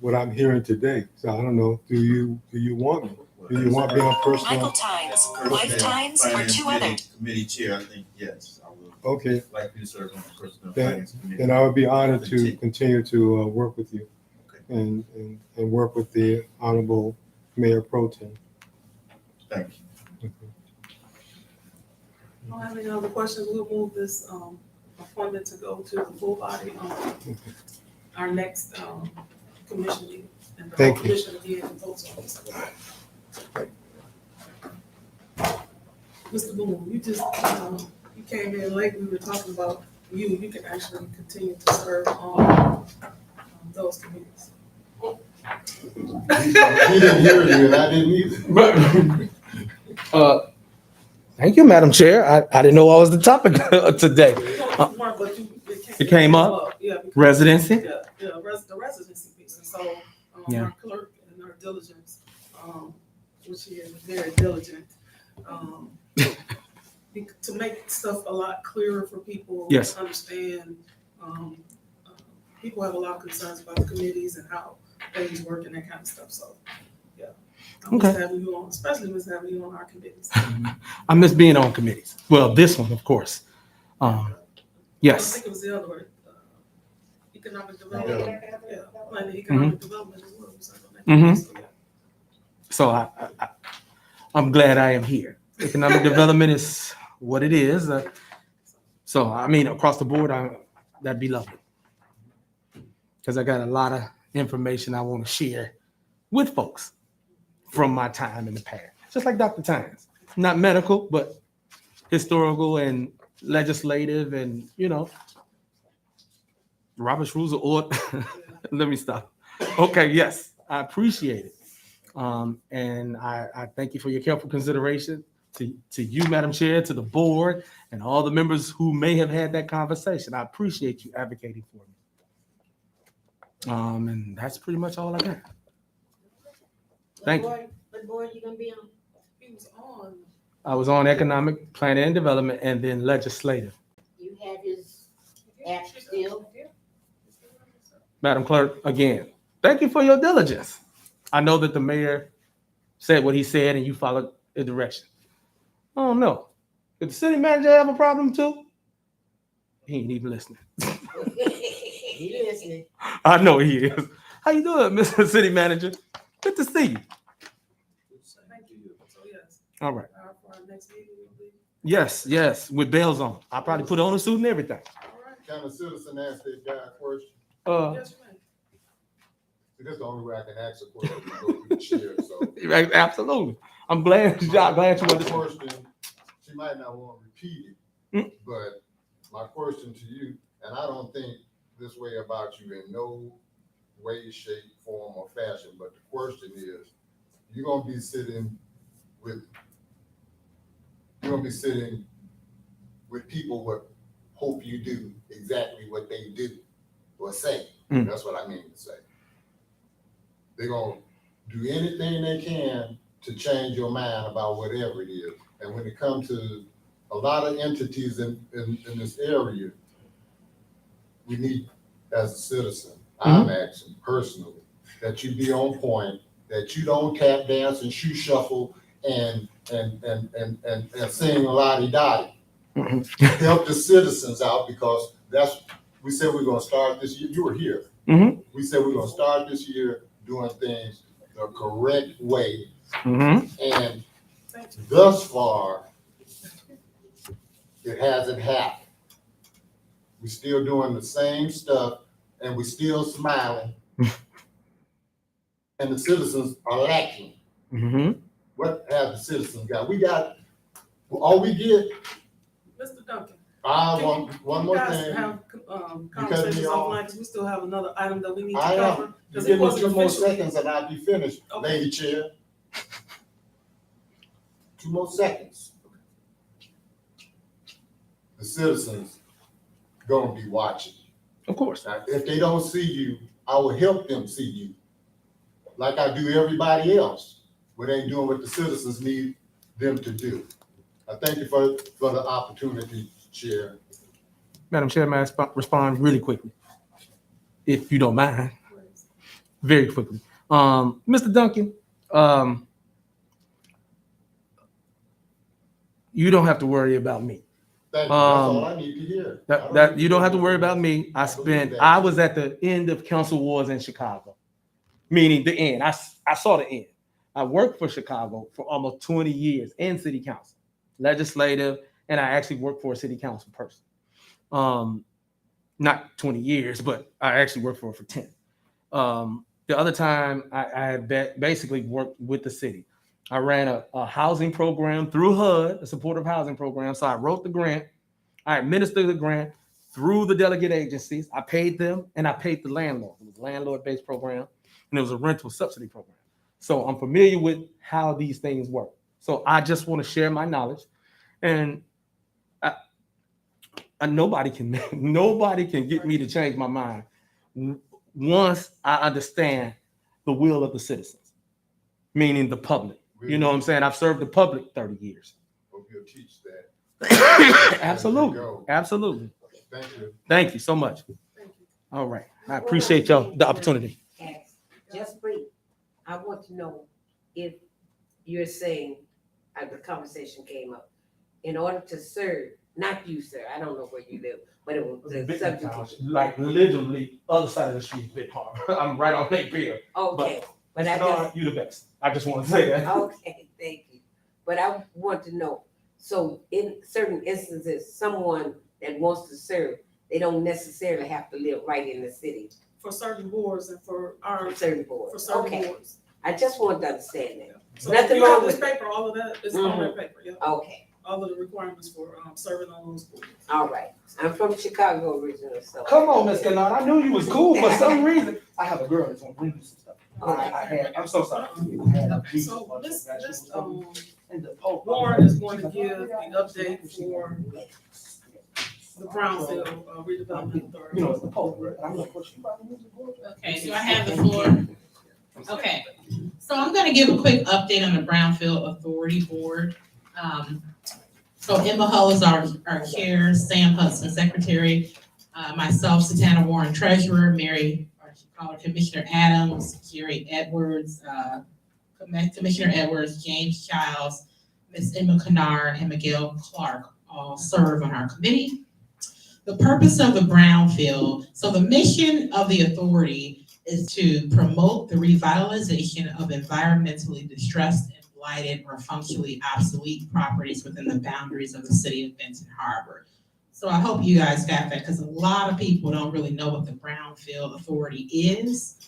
what I'm hearing today? So I don't know, do you want me? Do you want me on Michael personal? Times, Personnel Wife Times, or Finance two other. Committee Chair, I think, yes, I would Okay, like you to serve on the Personnel and Then- Finance Committee. then I would be honored to continue to work with you Okay. and work with the Honorable Mayor Pro Tem. Thank you. Don't have any other questions, we'll move this, appointment to go to the full body, our next, commission meeting. And the whole Thank you. commission again votes on this. Mr. Boone, you just, you came in late, we were talking about you can actually continue to serve on, those committees. He didn't hear you and I didn't either. Thank you, Madam Chair. I didn't know I was the topic today. You weren't, but It came up? Yeah. because- Residency? Yeah, the residency piece, and so, Yeah. our clerk and our diligence, which she is very diligent, to make stuff a lot clearer for people. Yes. To understand, people have a lot of concerns about the committees and how things work and that kind of stuff, so, yeah. I miss Okay. having you on, especially miss having you on our committees. I miss being on committees. Well, this one, of course. I Yes. think it was the other word, economic Yeah. development, yeah, planning economic development as well. So, Mhm. so, yeah. So I'm glad I am here. Economic development is what it is. So, I mean, across the board, that'd be lovely. Because I got a lot of information I want to share with folks from my time in the past. Just like Dr. Tynes. Not medical, but historical and legislative and, Robert's Rules of Order. Let me stop. Okay, yes, I appreciate it. And I thank you for your careful consideration to you, Madam Chair, to the board, and all the members who may have had that conversation. I appreciate you advocating for me. And that's pretty much all I got. Thank you. What board you gonna be on? He was on. I was on economic planning and development and then legislative. You have his app still? Madam Clerk, again, thank you for your diligence. I know that the mayor said what he said and you followed the direction. Oh, no. Did the city manager have a problem too? He ain't even listening. He listening. I know he is. How you doing, Mr. City Manager? Good to see you. Thank you. So, yes, All right. for our next meeting, will be, Yes, with bells on. I probably put on a suit and everything. all right. Can a citizen ask that guy a question? Yes, you may. See, that's the only way I can ask a question, go through the chair, so. Right, absolutely. I'm glad you My understand. question, she might not want to repeat it, but my question to you, and I don't think this way about you in no way, shape, form, or fashion, but the question is, you're gonna be sitting with people what hope you do exactly what they do or say. Mm. That's what I mean to say. They're gonna do anything they can to change your mind about whatever it is. And when it comes to a lot of entities in this area, we need, as a citizen, I'm asking personally, that you be on point, that you don't tap dance and shoe shuffle and sing la-di-da-di. Help the citizens out, because we said we're gonna start this year, you were here. Mhm. We said we're gonna start this year doing things the correct way, and Thank you. thus far, it hasn't happened. We're still doing the same stuff, and we're still smiling. And the citizens are lacking. What have the citizens got? All we get, Mr. Duncan, I want one more You guys thing. have, me conversations off. offline, because we still have another item that we need to I cover. am. You Because it give me wasn't 2 more officially. seconds and I'll be finished, Okay. Lady Chair. 2 more seconds. The citizens gonna be watching. Of course. Now, if they don't see you, I will help them see you. Like I do everybody else, when they doing what the citizens need them to do. I thank you for the opportunity, Chair. Madam Chair, may I respond really quickly? If you don't mind, very quickly. Mr. Duncan, you don't have to worry about me. Thank you, that's all I need to hear. That you don't have to worry about me. I was at the end of council wars in Chicago, meaning the end. I saw the end. I worked for Chicago for almost 20 years in city council, legislative, and I actually worked for a city council person. Not 20 years, but I actually worked for it for 10. The other time I basically worked with the city. I ran a housing program through HUD, a supportive housing program. So I wrote the grant, I administered the grant through the delegate agencies. I paid them and I paid the landlord. It was a landlord-based program and it was a rental subsidy program. So I'm familiar with how these things work. So I just want to share my knowledge, and nobody can get me to change my mind once I understand the will of the citizens, meaning the public. You know what I'm saying? I've served the public 30 years. Hope you'll teach that. Absolutely. Absolutely. Thank you. Thank you so much. All right. I appreciate the opportunity. Just brief. I want to know if you're saying, the conversation came up, in order to serve, not you, sir, I don't know where you live, but it was the subject. Like literally other side of the street, Big Harbor. I'm right on Lake Pier. Okay, but I Star, just, you the best. I just want to say that. okay, thank you. But I want to know, so in certain instances, someone that wants to serve, they don't necessarily have to live right in the city, For certain boards and for our, certain boards. for certain Okay, boards. I just want to understand that. So Nothing you have wrong this with it. paper, all of that, it's on that paper, yeah. Okay, All of the requirements for, serving on those boards. all right. I'm from Chicago originally, so. Come on, Miss Kennard. I knew you was cool for some reason. I have a girl that's gonna bring you some stuff. I'm so sorry. So this Warren is going to give the update for the Brownfield redevelopment authority. You know, it's the post, right? I'm gonna push you. Okay, do I have the floor? Okay, so I'm gonna give a quick update on the Brownfield Authority Board. So Emma Hull is our chair, Sam Hudson, secretary, myself, Satana Warren, treasurer, Mary, or she call her Commissioner Adams, Jerry Edwards, Commissioner Edwards, James Childs, Miss Emma Kennard, and Miguel Clark all serve on our committee. The purpose of the Brownfield, so the mission of the authority is to promote the revitalization of environmentally distressed and blighted or functionally obsolete properties within the boundaries of the city of Benton Harbor. So I hope you guys got that, because a lot of people don't really know what the Brownfield Authority is.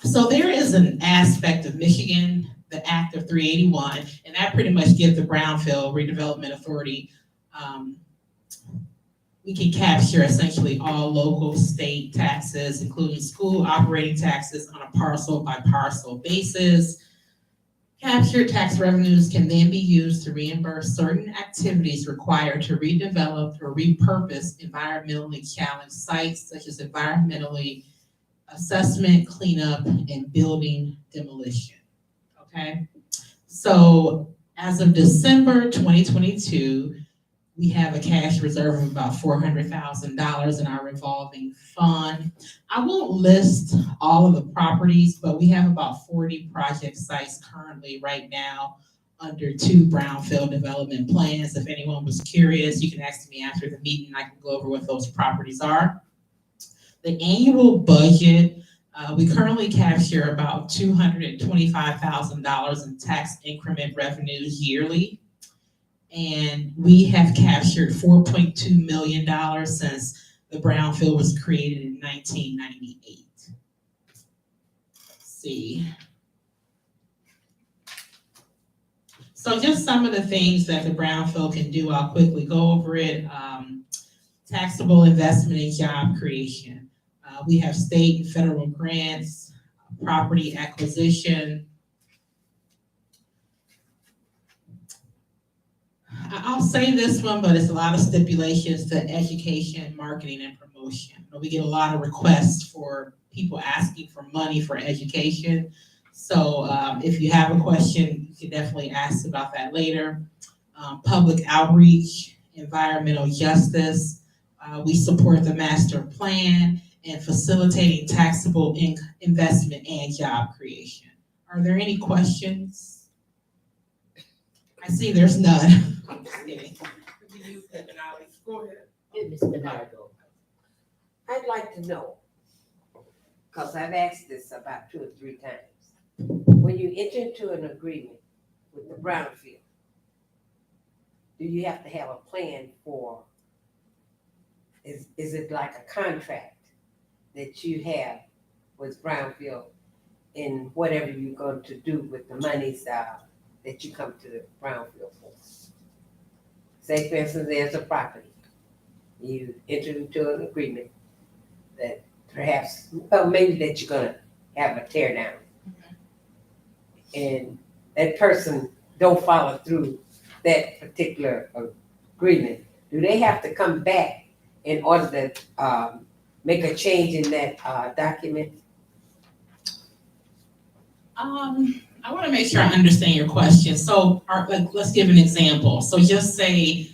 So there is an aspect of Michigan, the Act of 381, and that pretty much gives the Brownfield Redevelopment Authority, we can capture essentially all local state taxes, including school operating taxes on a parcel by parcel basis. Captured tax revenues can then be used to reimburse certain activities required to redevelop or repurpose environmentally challenged sites, such as environmentally assessment, cleanup, and building demolition. Okay, so as of December 2022, we have a cash reserve of about $400,000 in our revolving fund. I won't list all of the properties, but we have about 40 project sites currently right now under 2 brownfield development plans. If anyone was curious, you can ask me after the meeting. I can go over what those properties are. The annual budget, we currently capture about $225,000 in tax increment revenues yearly. And we have captured $4.2 million since the Brownfield was created in 1998. Let's see. So just some of the things that the Brownfield can do, I'll quickly go over it. Taxable investment in job creation. We have state and federal grants, property acquisition. I'll say this one, but it's a lot of stipulations to education, marketing, and promotion. We get a lot of requests for people asking for money for education. So if you have a question, you can definitely ask about that later. Public outreach, environmental justice. We support the master plan and facilitating taxable investment and job creation. Are there any questions? I see there's none. I'm just kidding. Go ahead. Ms. Bernardo. I'd like to know, because I've asked this about 2 or 3 times. When you enter into an agreement with the Brownfield, do you have to have a plan for, is it like a contract that you have with Brownfield in whatever you're going to do with the monies that you come to the Brownfield for? Say, for instance, there's a property. You enter into an agreement that perhaps, well, maybe that you're gonna have a tear down. And that person don't follow through that particular agreement. Do they have to come back in order to make a change in that document? I want to make sure I understand your question. So, let's give an example. So, just say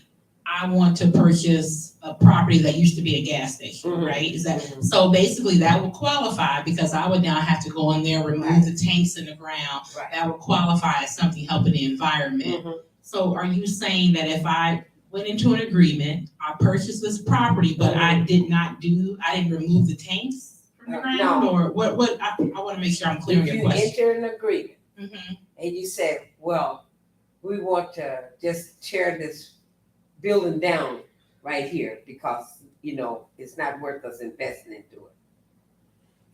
I want to purchase a property that used to be a gas station, right? Is that so? Basically, that would qualify because I would now have to go in there, remove the tanks in the ground. Right. That would qualify as something helping the environment. So, are you saying that if I went into an agreement, I purchased this property, but I didn't remove the tanks from the ground, No. or what? I want to make sure I'm clear on If your you question. enter an agreement Mm-hmm. and you said, well, we want to just tear this building down right here because, it's not worth us investing into it.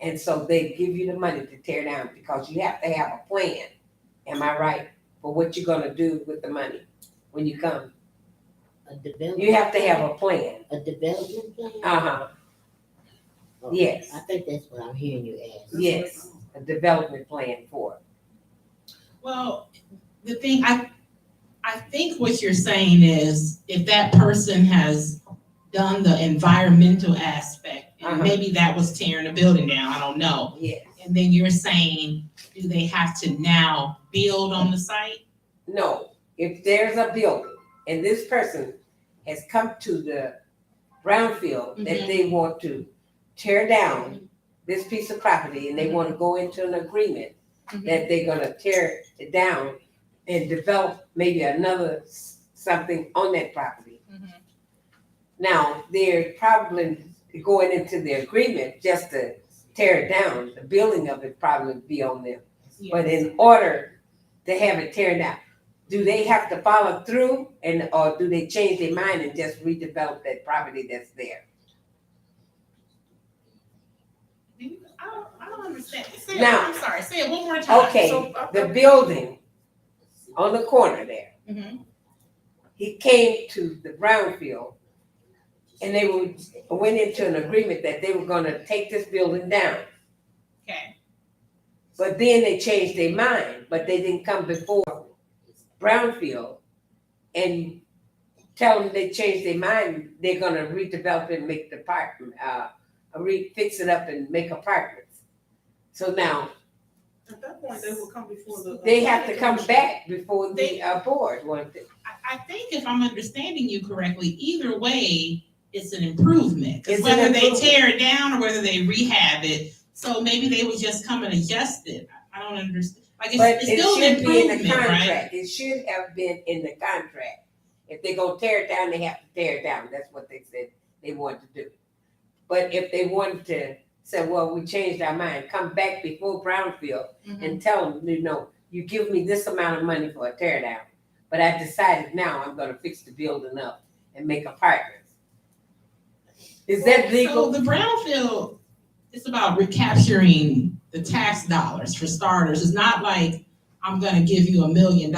And so they give you the money to tear down because you have to have a plan, am I right, for what you're gonna do with the money when you come? A development. You have to have a plan. A development plan? Uh-huh, Oh, yes. I think that's what I'm hearing you ask. yes, a development plan for it. Well, the thing, I think what you're saying is if that person has done the environmental aspect, and maybe that was tearing the building down, I don't know. Yes. And then you're saying, do they have to now build on the site? No, if there's a building and this person has come to the Brownfield that they want to tear down this piece of property and they want to go into an agreement that they're gonna tear it down and develop maybe another something on that property. Now, they're probably going into the agreement just to tear it down. The building of it probably be on them. But in order to have it tear down, do they have to follow through or do they change their mind and just redevelop that property that's there? I don't understand. Say Now- I'm sorry, say it one more time. Okay, So, the building on the corner there, Mhm. he came to the Brownfield and they went into an agreement that they were gonna take this building down. Okay, But then they changed their mind, but they didn't come before Brownfield and tell them they changed their mind, they're gonna redevelop it and make the apartment, fix it up and make apartments. So now, At that point, they will come before the. they have to come back before the board, won't they? I think if I'm understanding you correctly, either way, it's an improvement. 'Cause It's an whether they improvement. tear it down or whether they rehab it, so maybe they would just come and adjust it. I don't understand. Like, But it's it still an should be in the improvement, right? contract, it should have been in the contract. If they're gonna tear it down, they have to tear it down, that's what they said they wanted to do. But if they wanted to say, well, we changed our mind, come back before Brownfield and tell them, you give me this amount of money for a tear down, but I decided now I'm gonna fix the building up and make apartments. Is that legal? So the Brownfield, it's about recapturing the tax dollars for starters. It's not like I'm gonna give you $1 million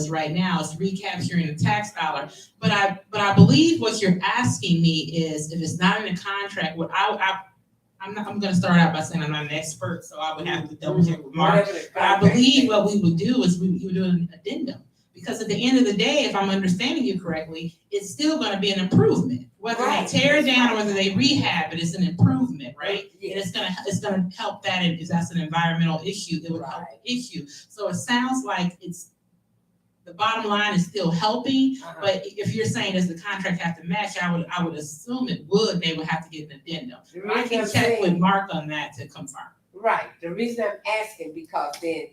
right now. It's recapturing the tax dollar. But I believe what you're asking me is if it's not in the contract, I'm gonna start out by saying I'm not an expert, so I would have to double check with Mark. Whatever the But I contract believe says. what we would do is you would do an addendum. Because at the end of the day, if I'm understanding you correctly, it's still gonna be an improvement. Whether they Right. tear it down or whether they rehab it, it's an improvement, right? And it's gonna help that, and if that's an environmental issue, it would help the issue. So it sounds like the bottom line is still helping, but if you're saying does the contract have to match, I would assume it would, and they would have to get an addendum. The I reason can I'm check saying- with Mark on that to confirm. Right, the reason I'm asking, because then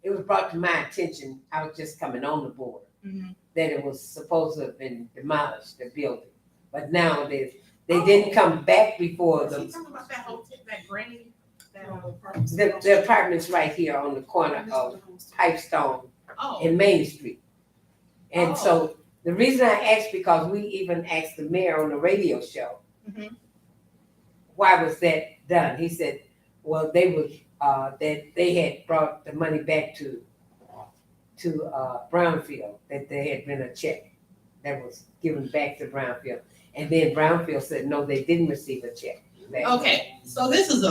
it was brought to my attention, I was just coming on the board, Mhm. that it was supposed to have been demolished, the building. But now they didn't come back before Is he the, talking about that hotel, that granny, that, the apartments right here on the corner of Pipestone oh, and Main Street. And Oh. so the reason I asked, because we even asked the mayor on the radio show, Mhm. why was that done? He said, well, they was, that they had brought the money back to Brownfield, that there had been a check that was given back to Brownfield. And then Brownfield said, no, they didn't receive a check. okay, so this is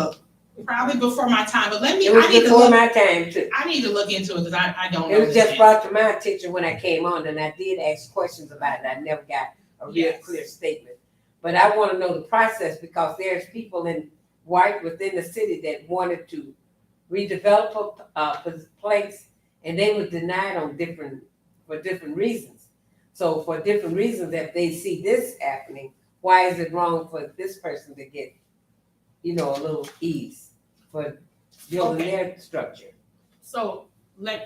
probably before my time, but It was I need to before look, my time too. I need to look into it, because I don't know. It was this just yet. brought to my attention when I came on, and I did ask questions about it. I never got a real Yes. clear statement. But I want to know the process, because there's people in White within the city that wanted to redevelop a place, and they were denied for different reasons. So for different reasons, if they see this happening, why is it wrong for this person to get, a little ease for building their structure? So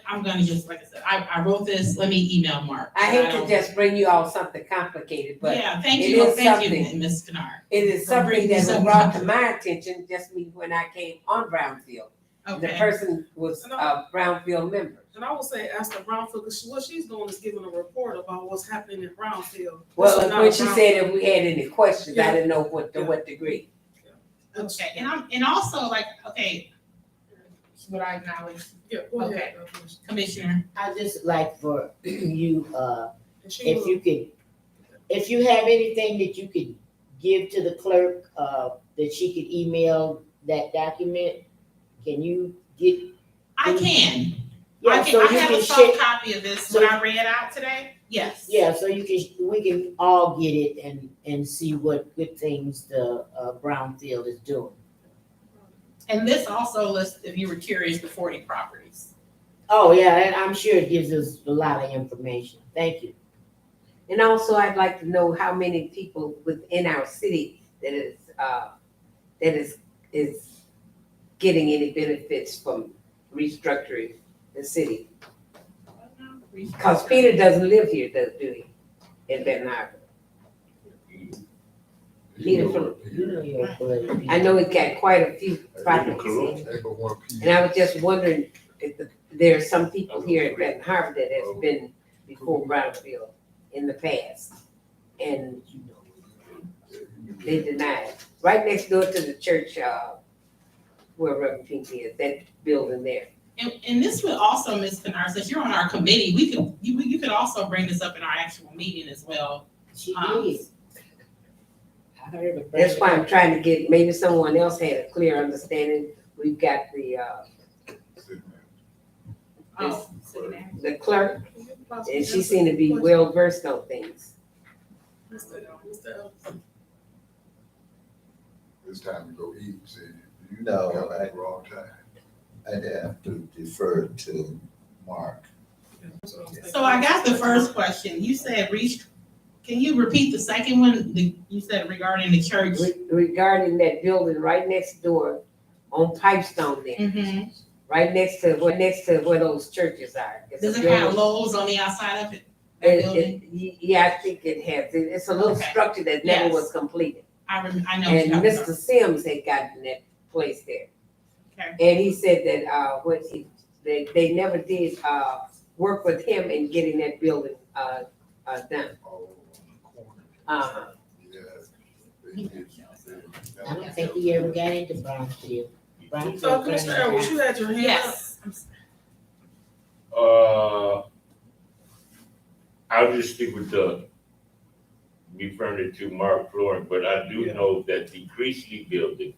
I'm gonna just, like I said, I wrote this, let me email Mark. I hate to don't- just bring you all something complicated, but Yeah, thank it you, is thank you, something. Ms. Kennard. it is For something bringing that was something brought up. to my attention just when I came on Brownfield. The Okay, person was a Brownfield member. And I would say ask the Brownfield, because what she's doing is giving a report about what's happening in Brownfield. This is Well, not when a she Brownfield. said if we had any questions, Yeah. I didn't know what degree. okay, and also, okay, would I acknowledge, Yeah, go ahead. Okay. Commissioner? I just like for you, And she if will- if you have anything that you could give to the clerk, that she could email that document, can you get? I can. Yeah, so I you have a can soft share, copy of this, so- what I read out today, yes. yeah, so we can all get it and see what good things the Brownfield is doing. And this also lists, if you were curious, the 40 properties. Oh, yeah, and I'm sure it gives us a lot of information. Thank you. And also, I'd like to know how many people within our city that is getting any benefits from restructuring the city. Because Peter doesn't live here, do he? In Benton Harbor. Peter from, You know you're a good I know he's got quite a few properties. And I was just wondering if there are some people here at Benton Harbor that has been before Brownfield in the past. And they denied. Right next door to the church, where Reverend Pinky is, that building there. And this would also, Ms. Kennard, since you're on our committee, you could also bring this up in our actual meeting as well. She did. I heard her. That's why I'm trying to get, maybe someone else had a clear understanding. We've got the Oh, city manager. the clerk, and she seemed to be well versed on things. Mr. Ellis. It's time to go eat, see. You No, come at the wrong time. I'd have to defer to Mark. So I got the first question. You said can you repeat the second one? You said regarding the church. Regarding that building right next door on Pipestone there, Mm-hmm. right next to where those churches are. It's a Does it have building. Lowe's on the outside of it? That building? Yeah, I think it has. It's a little Okay. structure that never Yes. was completed. I know. what And you're talking Mr. about. Sims had gotten that place there. Okay. And he said that, they never did, work with him in getting that building, done. Oh, on the corner. Uh-huh. Yeah. They did. I don't think we ever got into Brownfield. So Commissioner Ellis, you had your hand up. Yes. I'll just stick with referring it to Mark Flooring, but I do know that the Creasley building,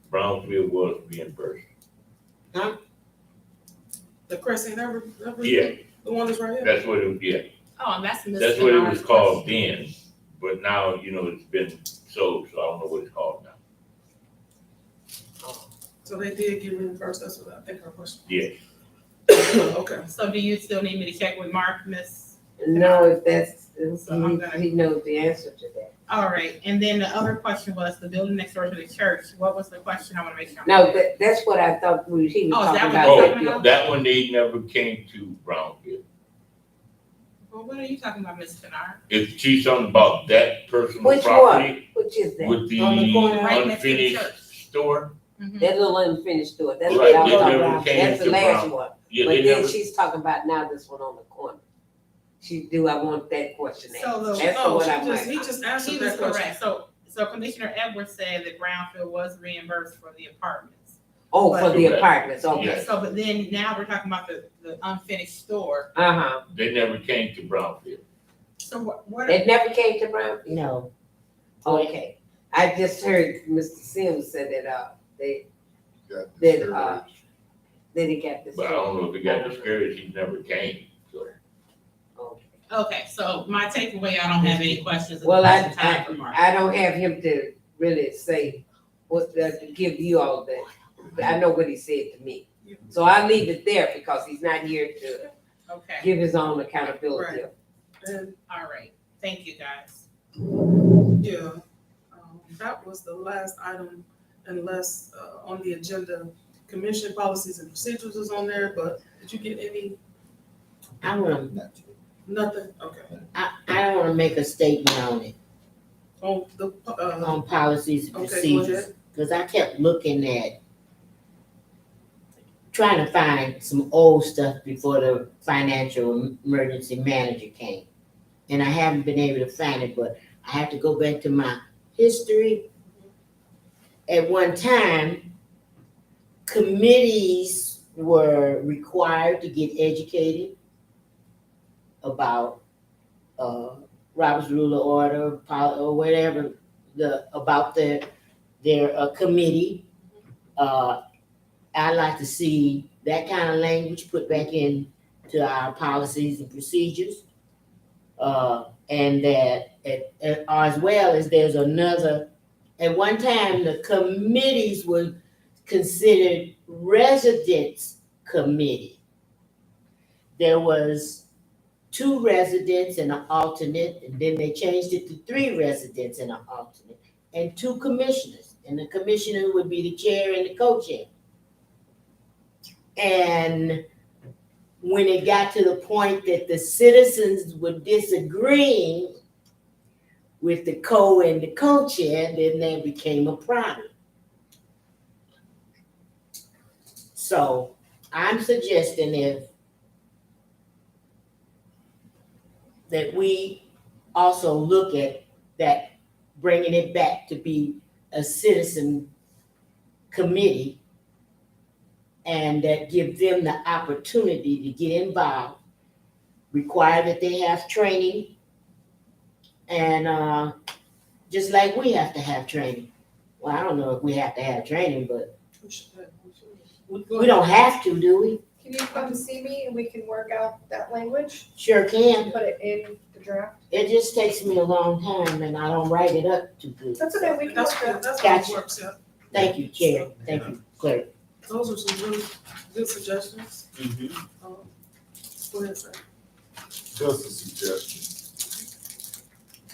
Brownsville was reimbursed. The Crescent, Yeah, the one that's right here. that's what it was, yeah, Oh, and that's Mr. that's what it was Bernard's called question. then, but now, it's been sold, so I don't know what it's called now. So they did get reimbursed, that's what I think her question. Yeah. Okay. So do you still need me to check with Mark, Miss? No, if that's, So I'm gonna- he knows the answer to that. All right, and then the other question was the building next door to the church. What was the question? I wanna make sure. I'm No, clear. that's what I thought he was Oh, is talking that about. what Oh, you're talking about? that one, they never came to Brownsville. Well, what are you talking about, Ms. Kennard? If she's talking about that personal Which property Which is that? with the On the corner? Right next to the unfinished church. store, Mhm. That little unfinished store, that's Right, what I was they talking never about, came that's the to last Brown. one. yeah, But they then never, she's talking about now this one on the corner. I want that question answered. So the- That's the No, one I he want. just answered He was that question. correct. So Commissioner Edwards said that Brownfield was reimbursed for the apartments. Oh, for the Correct. apartments, okay. Yeah. So, but then now we're talking about the unfinished store. Uh-huh. they never came to Brownfield. So what? It never came to Brown? No, Okay. I just heard Mr. Sims say that, they Got Then, discouraged. then he got this. But I don't know if it got discouraged, he never came, so. Okay. Okay, so my takeaway, I don't have any questions. Well, It's time for Mark. I don't have him to really say to give you all that. I know what he said to me. So I'll leave it there because he's not here to Okay, give his own accountability. Right. And, all right. Thank you, guys. yeah, that was the last item unless, on the agenda, commission policies and procedures is on there, but did you get any, I wanna, nothing? Okay. I wanna make a statement on it, On the, on policies and okay, go procedures. ahead. Cause I kept looking at, trying to find some old stuff before the financial emergency manager came. And I haven't been able to find it, but I have to go back to my history. At one time, committees were required to get educated about, Robert's Rule of Order, or whatever, about their committee. I'd like to see that kind of language put back into our policies and procedures. And that, as well as there's another, at one time, the committees were considered residents committee. There was 2 residents and an alternate, and then they changed it to 3 residents and an alternate, and 2 commissioners. And the commissioner would be the chair and the co-chair. And when it got to the point that the citizens were disagreeing with the co and the co-chair, then that became a problem. So I'm suggesting that we also look at that, bringing it back to be a citizen committee, and that give them the opportunity to get involved, require that they have training, and just like we have to have training. Well, I don't know if we have to have training, but we don't have to, do we? Can you come see me and we can work out that language Sure and can. put it in the draft? It just takes me a long time and I don't write it up too good. That's okay, we can That's work good, that. that's how it Gotcha. works, yeah. Thank you, Chair. Thank you, Clerk. Those are some really good suggestions. Go ahead, sir. Just a suggestion.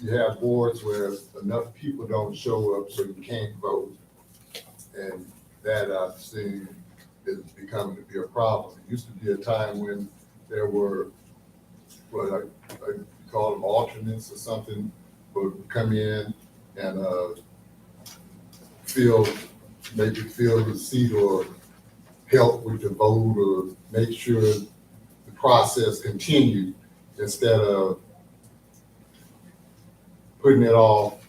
You have boards where enough people don't show up, so you can't vote. And that I've seen is becoming to be a problem. It used to be a time when there were, what I call them alternates or something, would come in and maybe fill the seat or help with the vote or make sure the process continued instead of putting it off,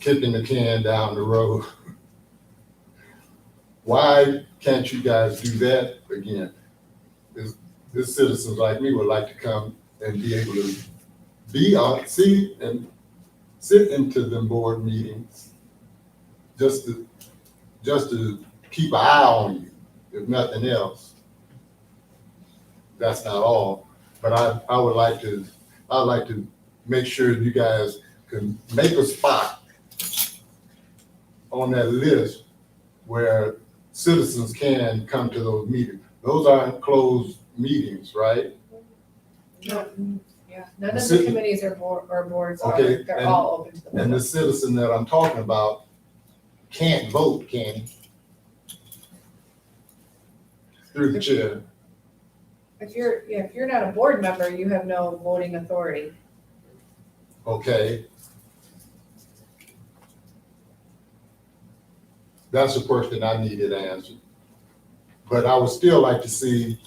kicking the can down the road. Why can't you guys do that again? the citizens like me would like to come and be able to be on, see and sit into them board meetings, just to keep an eye on you, if nothing else. That's not all, but I'd like to make sure you guys can make a spot on that list where citizens can come to those meetings. Those aren't closed meetings, right? Yeah, none of the City- committees or boards are, Okay, they're and- all open to the And public. the citizen that I'm talking about can't vote, can he? Through the chair. If you're not a board member, you have no voting authority. Okay. That's a question I needed answered. But I would still like to see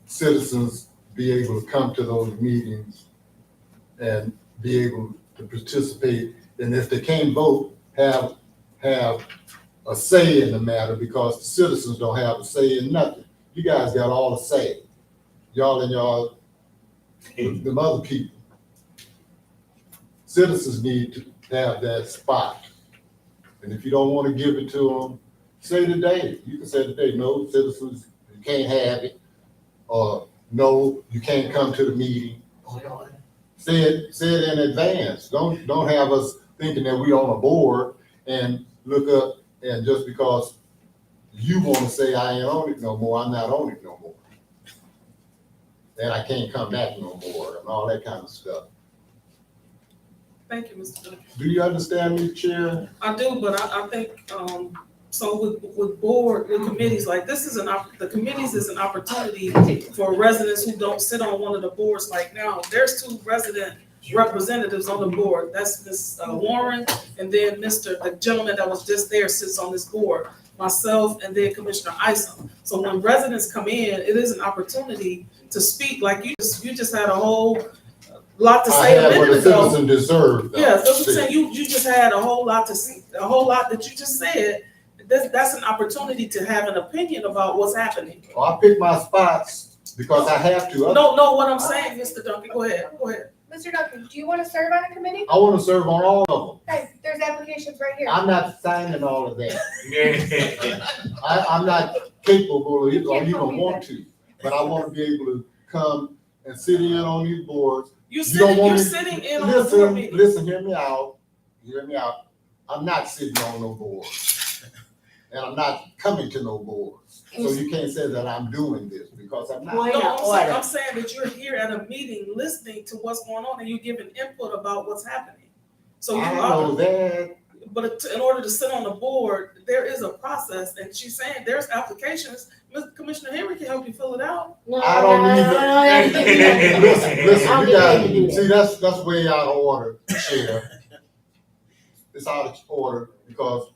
citizens be able to come to those meetings and be able to participate. And if they can't vote, have a say in the matter, because the citizens don't have a say in nothing. You guys got all the say. Y'all and y'all, them other people. Citizens need to have that spot. And if you don't want to give it to them, say today. You can say today, no, citizens, you can't have it. Or no, you can't come to the meeting. Say it in advance. Don't have us thinking that we on a board and look up and just because you want to say I ain't on it no more, I'm not on it no more. And I can't come back no more and all that kind of stuff. Thank you, Mr. Duncan. Do you understand me, Chair? I do, but I think, so with committees, like this is the committees is an opportunity for residents who don't sit on one of the boards. Like now, there's 2 resident representatives on the board. That's Ms. Warren, and then the gentleman that was just there sits on this board, myself, and then Commissioner Isom. So when residents come in, it is an opportunity to speak. Like you just had a whole lot to I say a had what minute a ago. citizen deserved. Yeah, that's what I'm saying. You just had a whole lot that you just said. That's an opportunity to have an opinion about what's happening. Well, I pick my spots because I have to. No, what I'm saying, Mr. Duncan, go ahead. Mr. Duncan, do you want to serve on a committee? I want to serve on all of them. Guys, there's applications right here. I'm not signing all of that. I'm not capable of You it, can't or even believe want to, but I want to be able to come and sit in on these boards. You're You don't want sitting me- in on the board meeting. Listen, hear me out. I'm not sitting on no board. And I'm not coming to no boards. So you can't say that I'm doing this because I'm not. Point of No, order. I'm saying that you're here at a meeting, listening to what's going on, and you're giving input about what's happening. So I you know are, that. but in order to sit on the board, there is a process, and she's saying there's applications. Commissioner Henry can help you fill it out. I don't even. Listen, I'll you get ready to do guys, that. see, that's way out of order, Chair. It's out of order because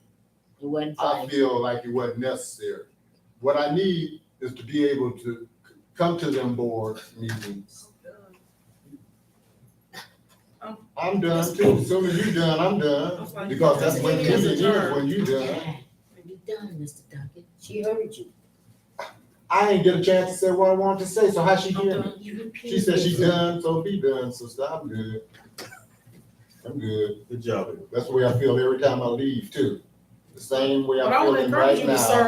It wasn't I fine. feel like it wasn't necessary. What I need is to be able to come to them board meetings. I'm done too. As soon as you done, I'm done. Because that's when you is when you done. You done, Mr. Duncan. She heard you. I ain't get a chance to say what I wanted to say, so how she hear me? You repeated She said she yourself. done, so be done, sister. I'm good. I'm good. Good job. That's the way I feel every time I leave too. The same way But I I'm would feeling encourage right you to now. serve